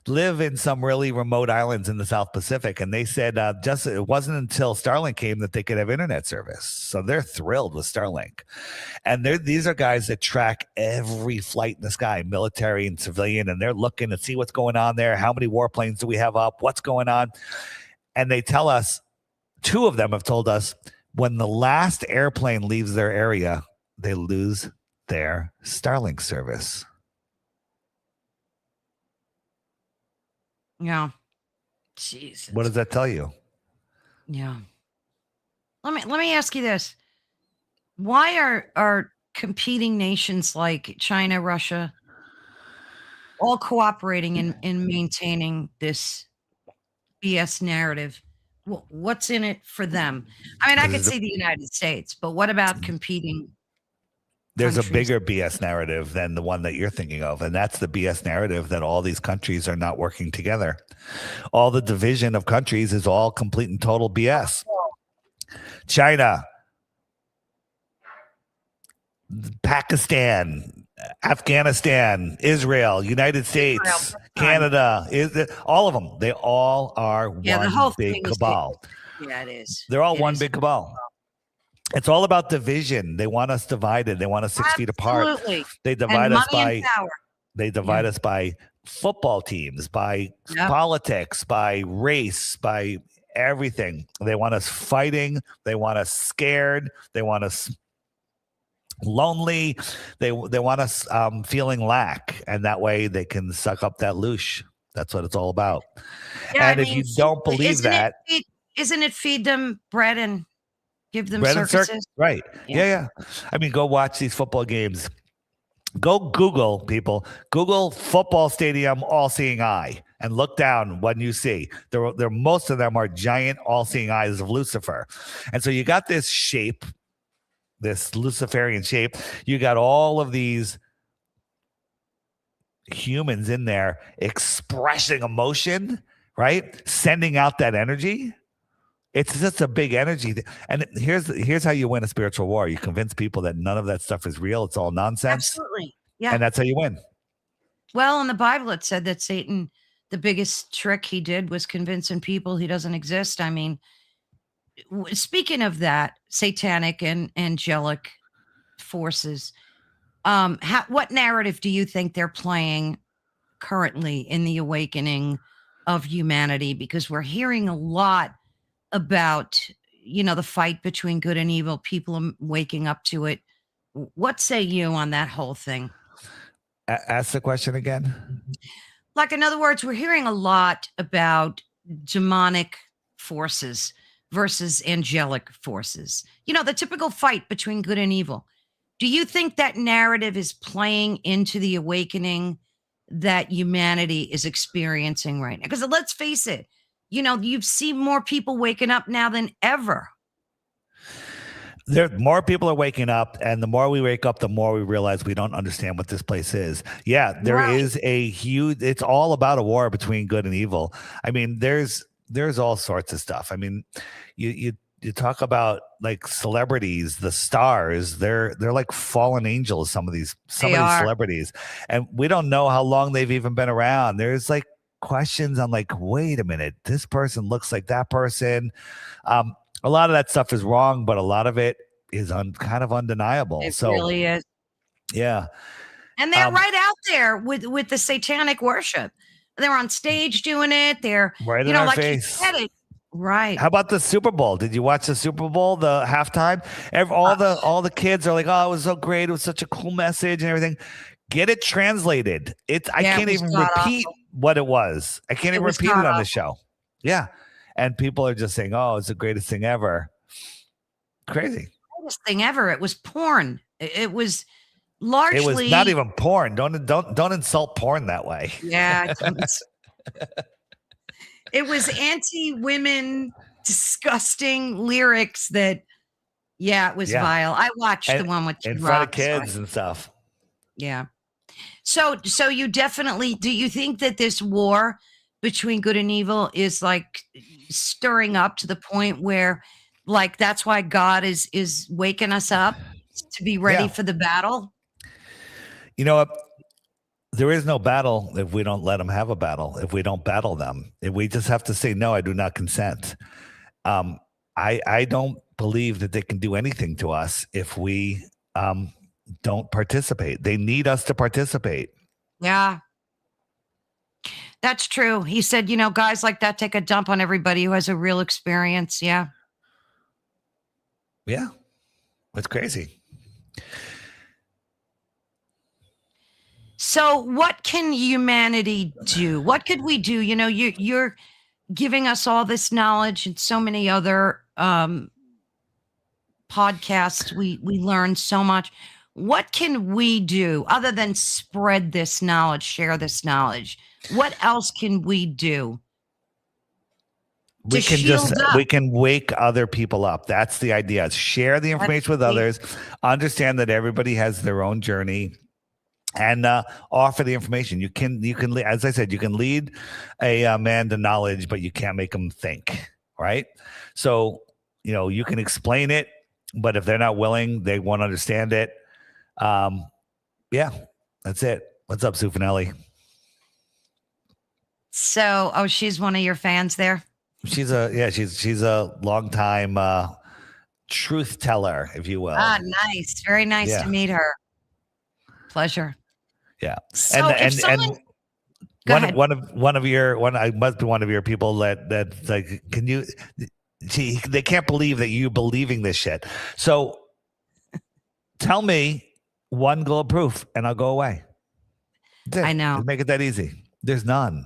live in some really remote islands in the South Pacific. And they said it wasn't until Starlink came that they could have internet service. So they're thrilled with Starlink. And these are guys that track every flight in the sky, military and civilian. And they're looking to see what's going on there. How many warplanes do we have up? What's going on? And they tell us, two of them have told us, when the last airplane leaves their area, they lose their Starlink service. Yeah. Jesus. What does that tell you? Yeah. Let me ask you this. Why are competing nations like China, Russia, all cooperating in maintaining this BS narrative? What's in it for them? I mean, I could see the United States, but what about competing? There's a countries? bigger BS narrative than the one that you're thinking of. And that's the BS narrative that all these countries are not working together. All the division of countries is all complete and total BS. China, Pakistan, Afghanistan, Israel, United States, Canada, all of them. They all are The whole one big thing is cabal. Yeah, it is. They're all It one is. big cabal. It's all about division. They want us divided. They want us 6 feet apart. Absolutely. They divide us money and by power. They divide us by football teams, by politics, by race, by everything. They want us fighting. They want us scared. They want us lonely. They want us feeling lack, and that way they can suck up that loosh. That's what it's all about. Yeah, and if you don't believe that, isn't it feed them bread and give them bread and circuses? right? Yeah. I mean, go watch these football games. Go Google, people. Google football stadium all-seeing eye and look down when you see. There most of them are giant all-seeing eyes of Lucifer. And so you got this shape, this Luciferian shape. You got all of these humans in there expressing emotion, right? Sending out that energy. It's just a big energy. And here's how you win a spiritual war. You convince people that none of that stuff is real. It's all nonsense. Absolutely. Yeah. And that's how you win. Well, in the Bible, it said that Satan, the biggest trick he did was convincing people he doesn't exist. I mean, speaking of that, satanic and angelic forces, what narrative do you think they're playing currently in the awakening of humanity? Because we're hearing a lot about, the fight between good and evil, people waking up to it. What say you on that whole thing? Ask the question again. Like, in other words, we're hearing a lot about demonic forces versus angelic forces. The typical fight between good and evil. Do you think that narrative is playing into the awakening that humanity is experiencing right now? Because let's face it, you've seen more people waking up now than ever. More people are waking up, and the more we wake up, the more we realize we don't understand what this place is. Yeah, there is a huge. It's all about a war between good and evil. I mean, there's all sorts of stuff. I mean, you talk about like celebrities, the stars. They're like fallen angels. Some of these celebrities, and we don't know how long they've even been around. There's like questions on like, wait a minute, this person looks like that person. A lot of that stuff is wrong, but a lot of it is kind of undeniable. It really is. Yeah. And they're right out there with the satanic worship. They're on stage doing it. They're right in our like face. You said it. Right. How about the Super Bowl? Did you watch the Super Bowl, the halftime? All the kids are like, oh, it was so great. It was such a cool message and everything. Get it translated. I can't even repeat what it was. I can't even repeat it on the show. Yeah. And people are just saying, oh, it's the greatest thing ever. Crazy. Greatest thing ever. It was porn. It was largely. It was not even porn. Don't insult porn that way. Yeah. It was anti-women, disgusting lyrics that, it was vile. I watched the one with in front of kids and stuff. Yeah. So you definitely, do you think that this war between good and evil is like stirring up to the point where like that's why God is waking us up to be ready for the battle? You know what? There is no battle if we don't let them have a battle, if we don't battle them. If we just have to say, no, I do not consent. I don't believe that they can do anything to us if we don't participate. They need us to participate. Yeah. That's true. He said, guys like that take a dump on everybody who has a real experience. Yeah. Yeah. It's crazy. So what can humanity do? What could we do? You're giving us all this knowledge and so many other podcasts. We learn so much. What can we do other than spread this knowledge, share this knowledge? What else can we do? We can wake other people up. That's the idea. Share the information with others. Understand that everybody has their own journey, and offer the information. You can, as I said, you can lead a man to knowledge, but you can't make them think. Right? So you can explain it, but if they're not willing, they won't understand it. Yeah, that's it. What's up, Sufanelli? So, she's one of your fans there. She's a long time truth teller, if you will. Ah, nice. Very nice to meet her. Pleasure. Yeah. So and one of your I must be one of your people that like, can you? They can't believe that you believing this shit. So tell me one gold proof, and I'll go away. I know. Just make it that easy. There's none.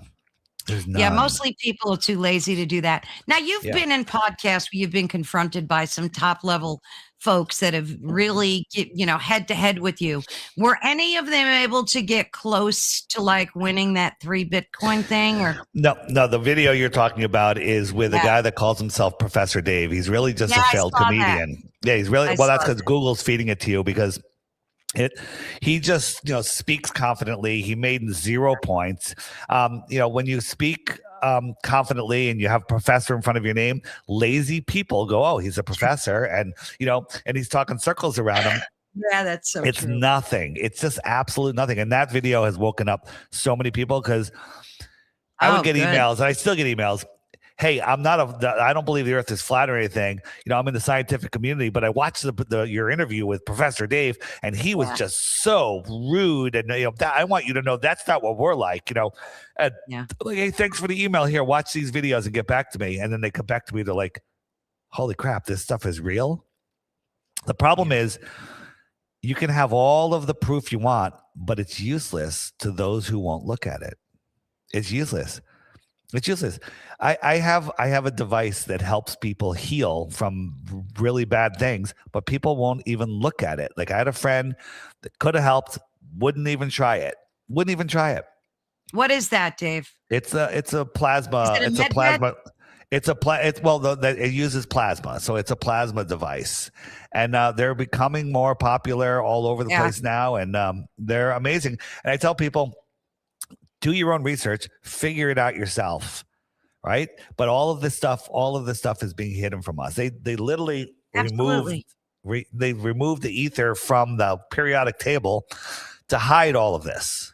Yeah, mostly people are too lazy to do that. Now, you've been in podcasts where you've been confronted by some top level folks that have really, head to head with you. Were any of them able to get close to like winning that 3 Bitcoin thing? Or no, the video you're talking about is with a guy that calls himself Professor Dave. He's really just a failed comedian. That. Yeah, he's really that's because Google's feeding it to you because he just speaks confidently. He made 0 points. When you speak confidently and you have professor in front of your name, lazy people go, oh, he's a professor, and and he's talking circles around him. Yeah, that's so it's true. Nothing. It's just absolute nothing. And that video has woken up so many people because I would get emails, and I still get emails. hey, I don't believe the earth is flat or anything. I'm in the scientific community, but I watched your interview with Professor Dave, and he was just so rude. And I want you to know that's not what we're like. And like, hey, thanks for the email. Here, watch these videos and get back to me. And then they come back to me. They're like, holy crap, this stuff is real. The problem is, you can have all of the proof you want, but it's useless to those who won't look at it. It's useless. It's useless. I have a device that helps people heal from really bad things, but people won't even look at it. Like, I had a friend that could have helped, wouldn't even try it. What is that, Dave? It's a plasma. Is it a med? It uses plasma, so it's a plasma device, and they're becoming more popular all over the place now, and they're amazing. And I tell people, do your own research, figure it out yourself, right? But all of this stuff is being hidden from us. They literally removed the ether from the periodic table to hide all of this.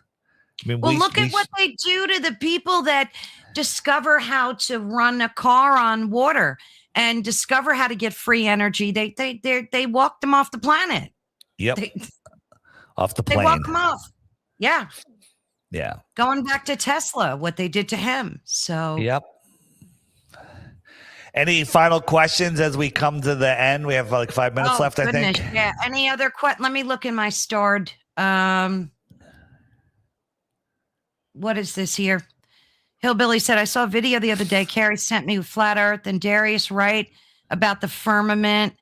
I mean, look at what they do to the people that discover how to run a car on water and discover how to get free energy. They walked them off the planet. Yep. Off the plane. They walk them off. Yeah. Yeah. Going back to Tesla, what they did to him. So. Yep. Any final questions as we come to the end? We have like 5 minutes left, goodness. I think. Yeah. Any other questions? Let me look in my starred. What is this here? Hillbilly said, I saw a video the other day. Carrie sent me with Flat Earth and Darius Wright about the firmament.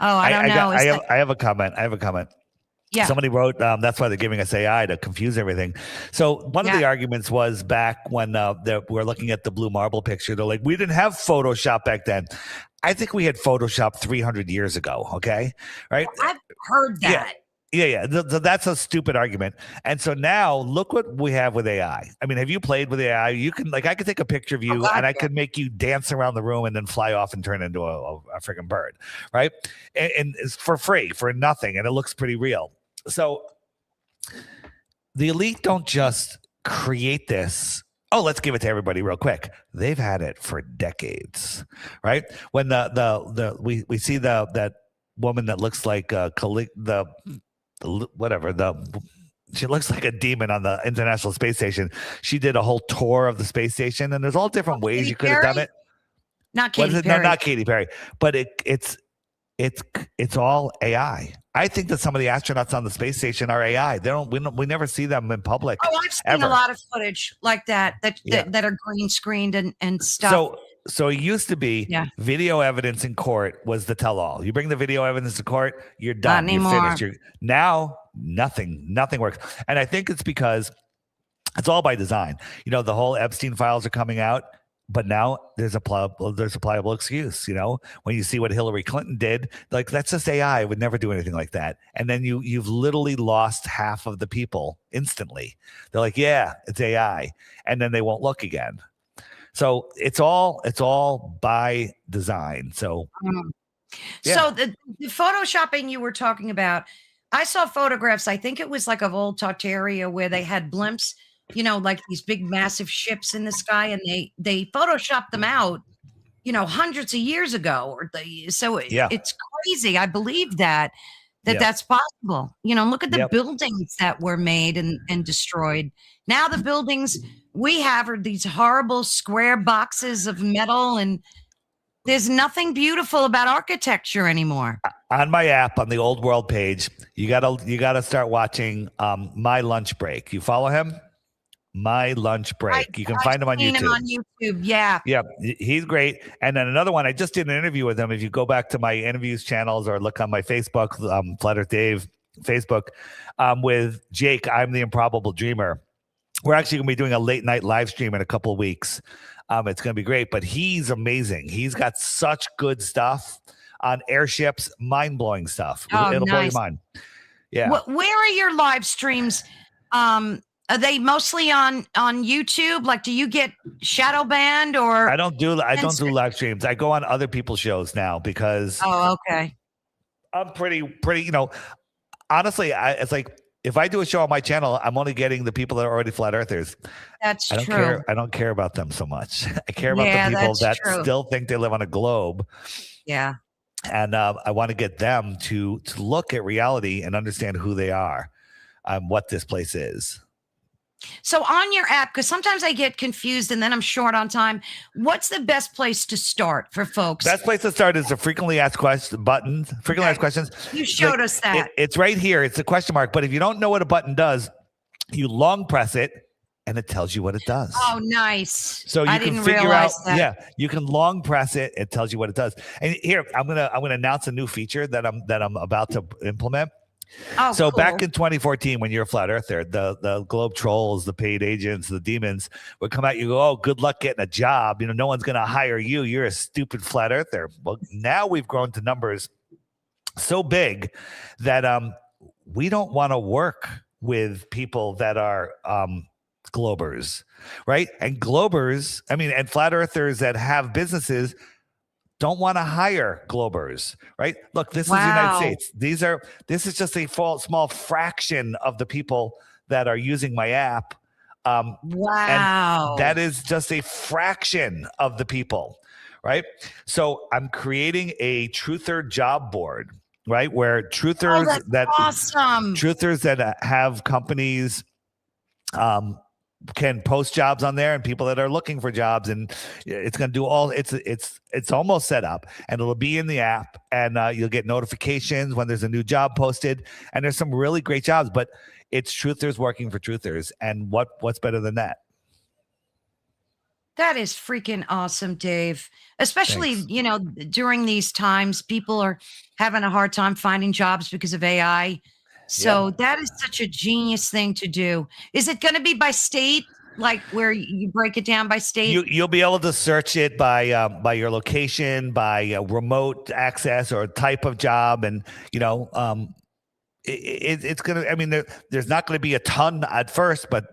Oh, I don't know. I have a comment. Yeah. Somebody wrote, that's why they're giving us AI to confuse everything. So one of the arguments was back when we're looking at the blue marble picture. They're like, we didn't have Photoshop back then. I think we had Photoshop 300 years ago. Okay. Right. I've heard that. Yeah. That's a stupid argument. And so now look what we have with AI. I mean, have you played with AI? You can I could take a picture of you and I could make you dance around the room and then fly off and turn into a freaking bird. Right. And it's for free, for nothing. And it looks pretty real. So the elite don't just create this. Oh, let's give it to everybody real quick. They've had it for decades. Right. When we see that woman that looks like she looks like a demon on the International Space Station. She did a whole tour of the space station, and there's all different ways you could have done it. Not Katy Perry. No, not Katy Perry. But it's all AI. I think that some of the astronauts on the space station are AI. We never see them in public. Oh, I've seen a lot of footage like that are green screened and stuff. So it used to be video evidence in court was the tell-all. You bring the video evidence to court, you're done. You're finished. Now nothing works. And I think it's because it's all by design. The whole Epstein files are coming out, but now there's a pliable excuse. When you see what Hillary Clinton did, like, that's just AI. Would never do anything like that. And then you've literally lost half of the people instantly. They're like, yeah, it's AI. And then they won't look again. So it's all by design. So, So the photoshopping you were talking about, I saw photographs. I think it was like of old Tartaria where they had blimps, like these big massive ships in the sky, and they photoshopped them out, hundreds of years ago. It's crazy. I believe that's possible. Look at the buildings that were made and destroyed. Now the buildings we have are these horrible square boxes of metal, and there's nothing beautiful about architecture anymore. On my app, on the Old World page, you gotta start watching My Lunch Break. You follow him? My Lunch Break. You can find him on YouTube. On YouTube, yeah. Yeah, he's great. And then another one, I just did an interview with him. If you go back to my interviews channels or look on my Facebook, Flat Earth Dave Facebook, with Jake, I'm the Improbable Dreamer. We're actually going to be doing a late night live stream in a couple of weeks. It's going to be great, but he's amazing. He's got such good stuff on airships, mind-blowing stuff. It'll blow your mind. Yeah. Where are your live streams? Are they mostly on YouTube? Like, do you get shadow banned or? I don't do live streams. I go on other people's shows now because. Oh, okay. I'm pretty. Honestly, it's like if I do a show on my channel, I'm only getting the people that are already flat earthers. That's I don't true. care. I don't care about them so much. I care about Yeah, the people that's that true. still think they live on a globe. Yeah. And I want to get them to look at reality and understand who they are, what this place is. So on your app, because sometimes I get confused and then I'm short on time, what's the best place to start for folks? Best place to start is the frequently asked questions button. Frequently asked questions. You showed us that. It's right here. It's a question mark. But if you don't know what a button does, you long press it and it tells you what it does. Oh, nice. So you I can didn't figure realize out. that. Yeah, you can long press it. It tells you what it does. And here, I'm gonna announce a new feature that I'm about to implement. Oh, so cool. back in 2014, when you're a flat earther, the globe trolls, the paid agents, the demons would come at you and go, oh, good luck getting a job. You know, no one's going to hire you. You're a stupid flat earther. Well, now we've grown to numbers so big that we don't want to work with people that are globers, right? And globers, and flat earthers that have businesses don't want to hire globers, right? Look, this is the United States. This is just a small fraction of the people that are using my app. Wow. And that is just a fraction of the people, right? So I'm creating a truther job board, right? Where truthers truthers that have companies can post jobs on there, and people that are looking for jobs, and it's going to do all it's almost set up, and it'll be in the app, and you'll get notifications when there's a new job posted, and there's some really great jobs, but it's truthers working for truthers. And what's better than that? That is freaking awesome, Dave. Especially, Thanks. During these times, people are having a hard time finding jobs because of AI. So that is such a genius thing to do. Is it going to be by state, like where you break it down by state? You'll be able to search it by your location, by remote access or type of job, and it's gonna. There's not going to be a ton at first, but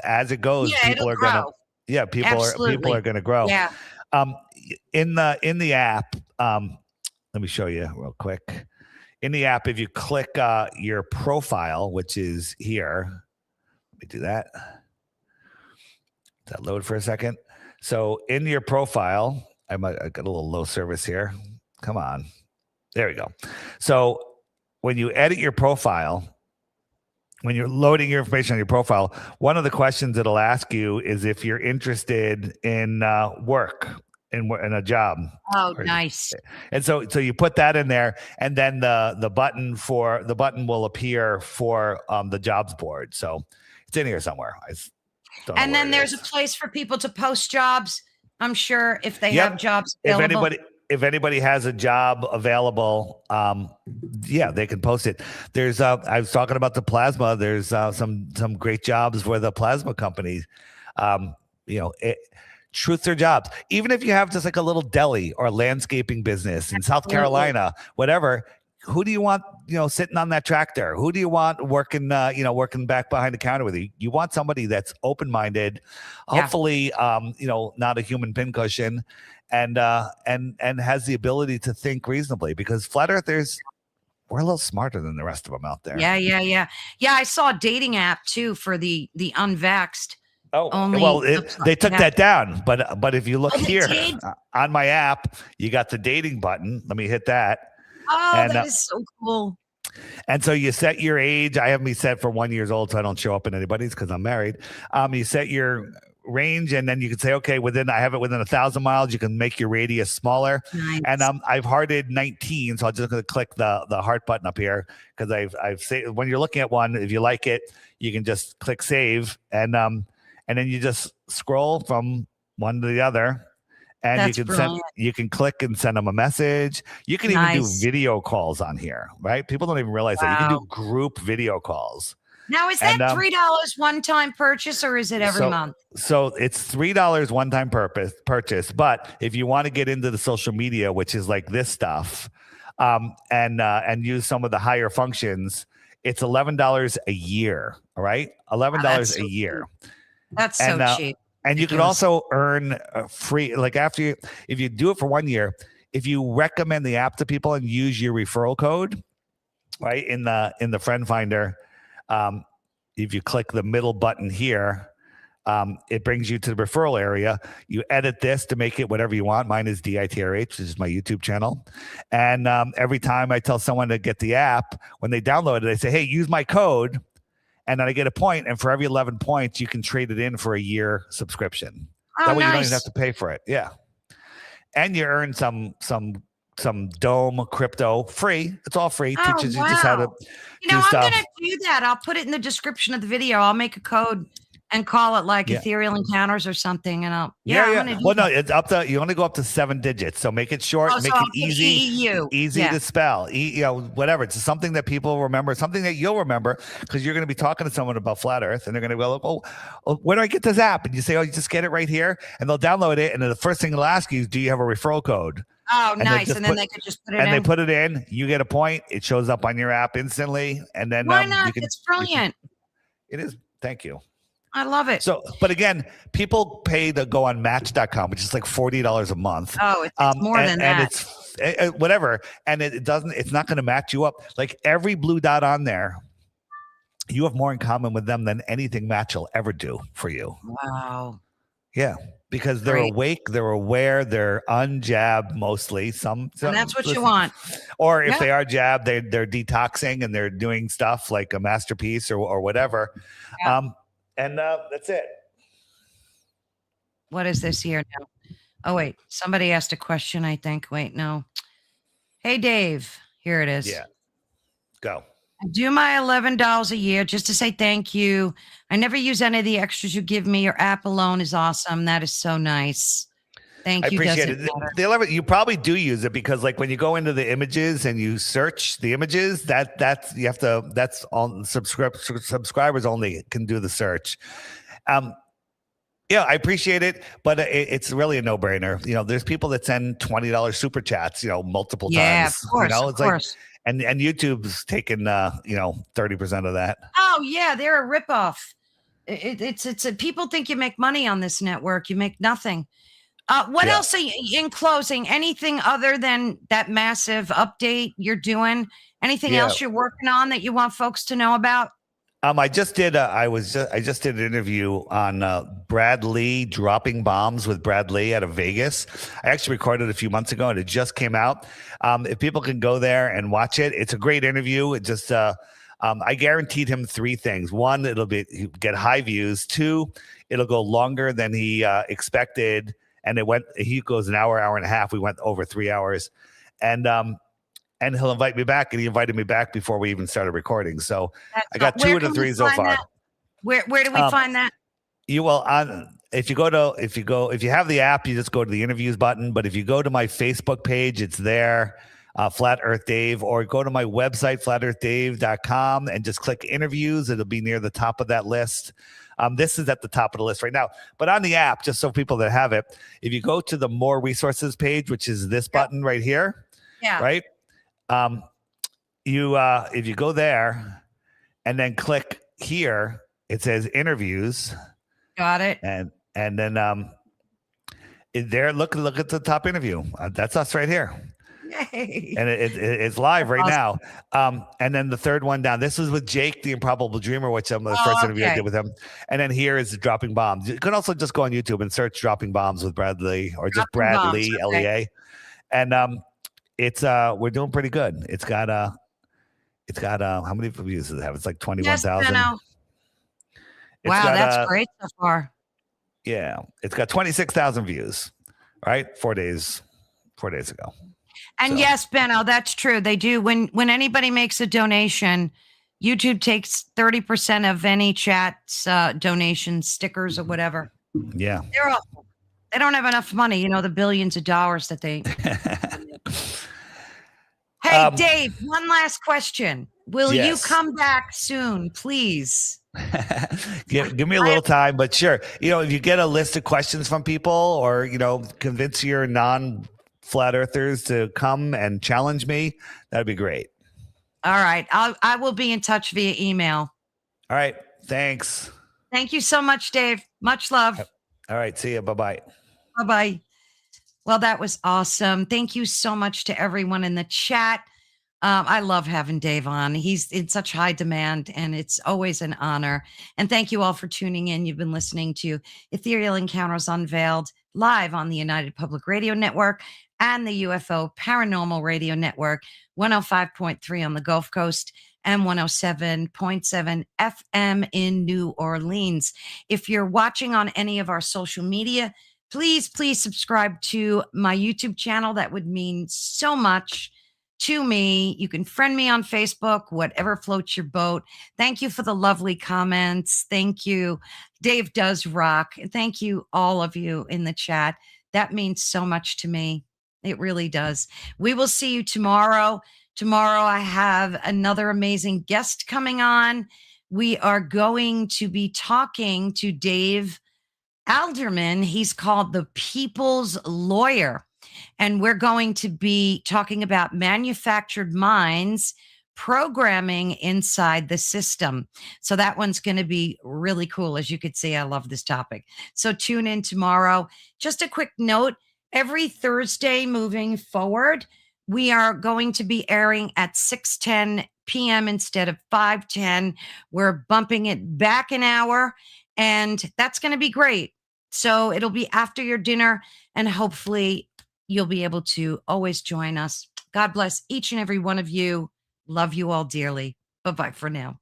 as it goes, people are gonna. Yeah, people are going to grow. Yeah. In the app, let me show you real quick. In the app, if you click your profile, which is here, let me do that. Does that load for a second? So in your profile, I got a little low service here. Come on. There we go. So when you edit your profile, when you're loading your information on your profile, one of the questions it'll ask you is if you're interested in work, in a job. Oh, nice. And so you put that in there, and then the button will appear for the jobs board. So it's in here somewhere. And then there's a place for people to post jobs, I'm sure, if they have jobs available. If anybody has a job available, they can post it. There's I was talking about the plasma. There's some great jobs for the plasma company. Truther jobs. Even if you have just like a little deli or landscaping business in South Carolina, whatever, who do you want, sitting on that tractor? Who do you want working back behind the counter with you? You want somebody that's open-minded, hopefully, not a human pincushion, and has the ability to think reasonably, because flat earthers, we're a little smarter than the rest of them out there. Yeah. I saw a dating app too for the unvaxxed. They took that down, but if you look here on my app, you got the dating button. Let me hit that. Oh, that is so cool. And so you set your age. I have me set for 1 year old, so I don't show up in anybody's because I'm married. You set your range, and then you can say, okay, I have it within 1,000 miles. You can make your radius smaller. Nice. And I've hearded 19, so I'm just going to click the heart button up here, because I've saved. When you're looking at one, if you like it, you can just click save, and then you just scroll from one to the other, and you can click and send them a message. You can even do video calls on here, right? People don't even realize that you can do group video calls. Now, is that $3 one-time purchase, or is it every month? So it's $3 one-time purchase. But if you want to get into the social media, which is like this stuff, and use some of the higher functions, it's $11 a year. All right, $11 a year. That's so cheap. And you can also earn free, like if you do it for 1 year, if you recommend the app to people and use your referral code, right, in the friend finder, If you click the middle button here, it brings you to the referral area. You edit this to make it whatever you want. Mine is DITRH, which is my YouTube channel. And every time I tell someone to get the app, when they download it, they say, hey, use my code. And then I get a point. And for every 11 points, you can trade it in for a year subscription. Oh, that way nice. you don't even have to pay for it. Yeah. And you earn some Dome crypto free. It's all free. Oh, Teaches you just how to I'm stuff. going to do that. I'll put it in the description of the video. I'll make a code and call it like Ethereal Encounters or something. And I'm gonna do Well, no, it's up to, you only go up to 7 digits. So make it short, make it easy to spell, whatever. It's something that people remember, something that you'll remember, because you're going to be talking to someone about flat earth and they're going to go, oh, where do I get this app? And you say, oh, you just get it right here, and they'll download it. And then the first thing they'll ask you is, do you have a referral code? Oh, nice. And then they could just put it in. And they put it in, you get a point. It shows up on your app instantly. And then why not? It's brilliant. It is. Thank you. I love it. So, but again, people pay to go on Match.com, which is like $40 a month. Oh, it's more than that. And it's whatever. And it's not going to match you up. Like every blue dot on there, you have more in common with them than anything Match will ever do for you. Wow. Yeah. Because they're awake, they're aware, they're unjabbed mostly. Some and that's what you want. Or if they are jabbed, they're detoxing and they're doing stuff like a masterpiece or whatever. Yeah. And that's it. What is this here now? Oh, wait. Somebody asked a question, I think. Wait, no. Hey, Dave. Here it is. Yeah. Go. I do my $11 a year just to say thank you. I never use any of the extras you give me. Your app alone is awesome. That is so nice. Thank you. I appreciate it. The 11, you probably do use it because, like, when you go into the images and you search the images, that's all subscribers only can do the search. Yeah, I appreciate it, but it's really a no-brainer. There's people that send $20 super chats, multiple times. Yeah, of course. Of course. And YouTube's taken 30% of that. Oh yeah, they're a ripoff. It's people think you make money on this network. You make nothing. What else are you, in closing? Anything other than that massive update you're doing? Anything else you're working on that you want folks to know about? I just did. I just did an interview on Brad Lee dropping bombs with Brad Lee out of Vegas. I actually recorded it a few months ago, and it just came out. If people can go there and watch it, it's a great interview. It just I guaranteed him 3 things. 1, he'll get high views. 2, it'll go longer than he expected, and he goes an hour and a half. We went over 3 hours, and he'll invite me back, and he invited me back before we even started recording. So I got 2 of the 3 so far. Where do we find that? You will if you have the app, you just go to the interviews button. But if you go to my Facebook page, it's there, Flat Earth Dave, or go to my website, flatearthdave.com, and just click interviews. It'll be near the top of that list. This is at the top of the list right now. But on the app, just so people that have it, if you go to the more resources page, which is this button right here, right? If you go there and then click here, it says interviews. Got it. And then there, look at the top interview. That's us right here. Yay. And it's live right now. And then the third one down, this was with Jake, the Improbable Dreamer, which I'm the first interview I did with him. And then here is Dropping Bombs. You can also just go on YouTube and search Dropping Bombs with Brad Lee, or just Brad Lee, LEA. And it's we're doing pretty good. It's got how many views does it have? It's like 21,000. Wow, that's great so far. Yeah, it's got 26,000 views, right? 4 days ago. And yes, Benno, that's true. They do. When anybody makes a donation, YouTube takes 30% of any chat's donations, stickers, or whatever. Yeah. They're awful. They don't have enough money, the billions of dollars that they. Hey, Dave, one last question. Will you come back soon, please? Give me a little time, but sure. If you get a list of questions from people, or, convince your non-flat earthers to come and challenge me, that'd be great. All right. I will be in touch via email. All right. Thanks. Thank you so much, Dave. Much love. All right. See you. Bye-bye. Bye-bye. Well, that was awesome. Thank you so much to everyone in the chat. I love having Dave on. He's in such high demand, and it's always an honor. And thank you all for tuning in. You've been listening to Ethereal Encounters Unveiled live on the United Public Radio Network and the UFO Paranormal Radio Network, 105.3 on the Gulf Coast and 107.7 FM in New Orleans. If you're watching on any of our social media, please subscribe to my YouTube channel. That would mean so much to me. You can friend me on Facebook, whatever floats your boat. Thank you for the lovely comments. Thank you. Dave does rock. Thank you, all of you in the chat. That means so much to me. It really does. We will see you tomorrow. Tomorrow, I have another amazing guest coming on. We are going to be talking to Dave Alderman. He's called the People's Lawyer. And we're going to be talking about manufactured minds programming inside the system. So that one's going to be really cool. As you could see, I love this topic. So tune in tomorrow. Just a quick note, every Thursday moving forward, we are going to be airing at 6:10 p.m. instead of 5:10. We're bumping it back an hour, and that's going to be great. So it'll be after your dinner, and hopefully you'll be able to always join us. God bless each and every one of you. Love you all dearly. Bye-bye for now.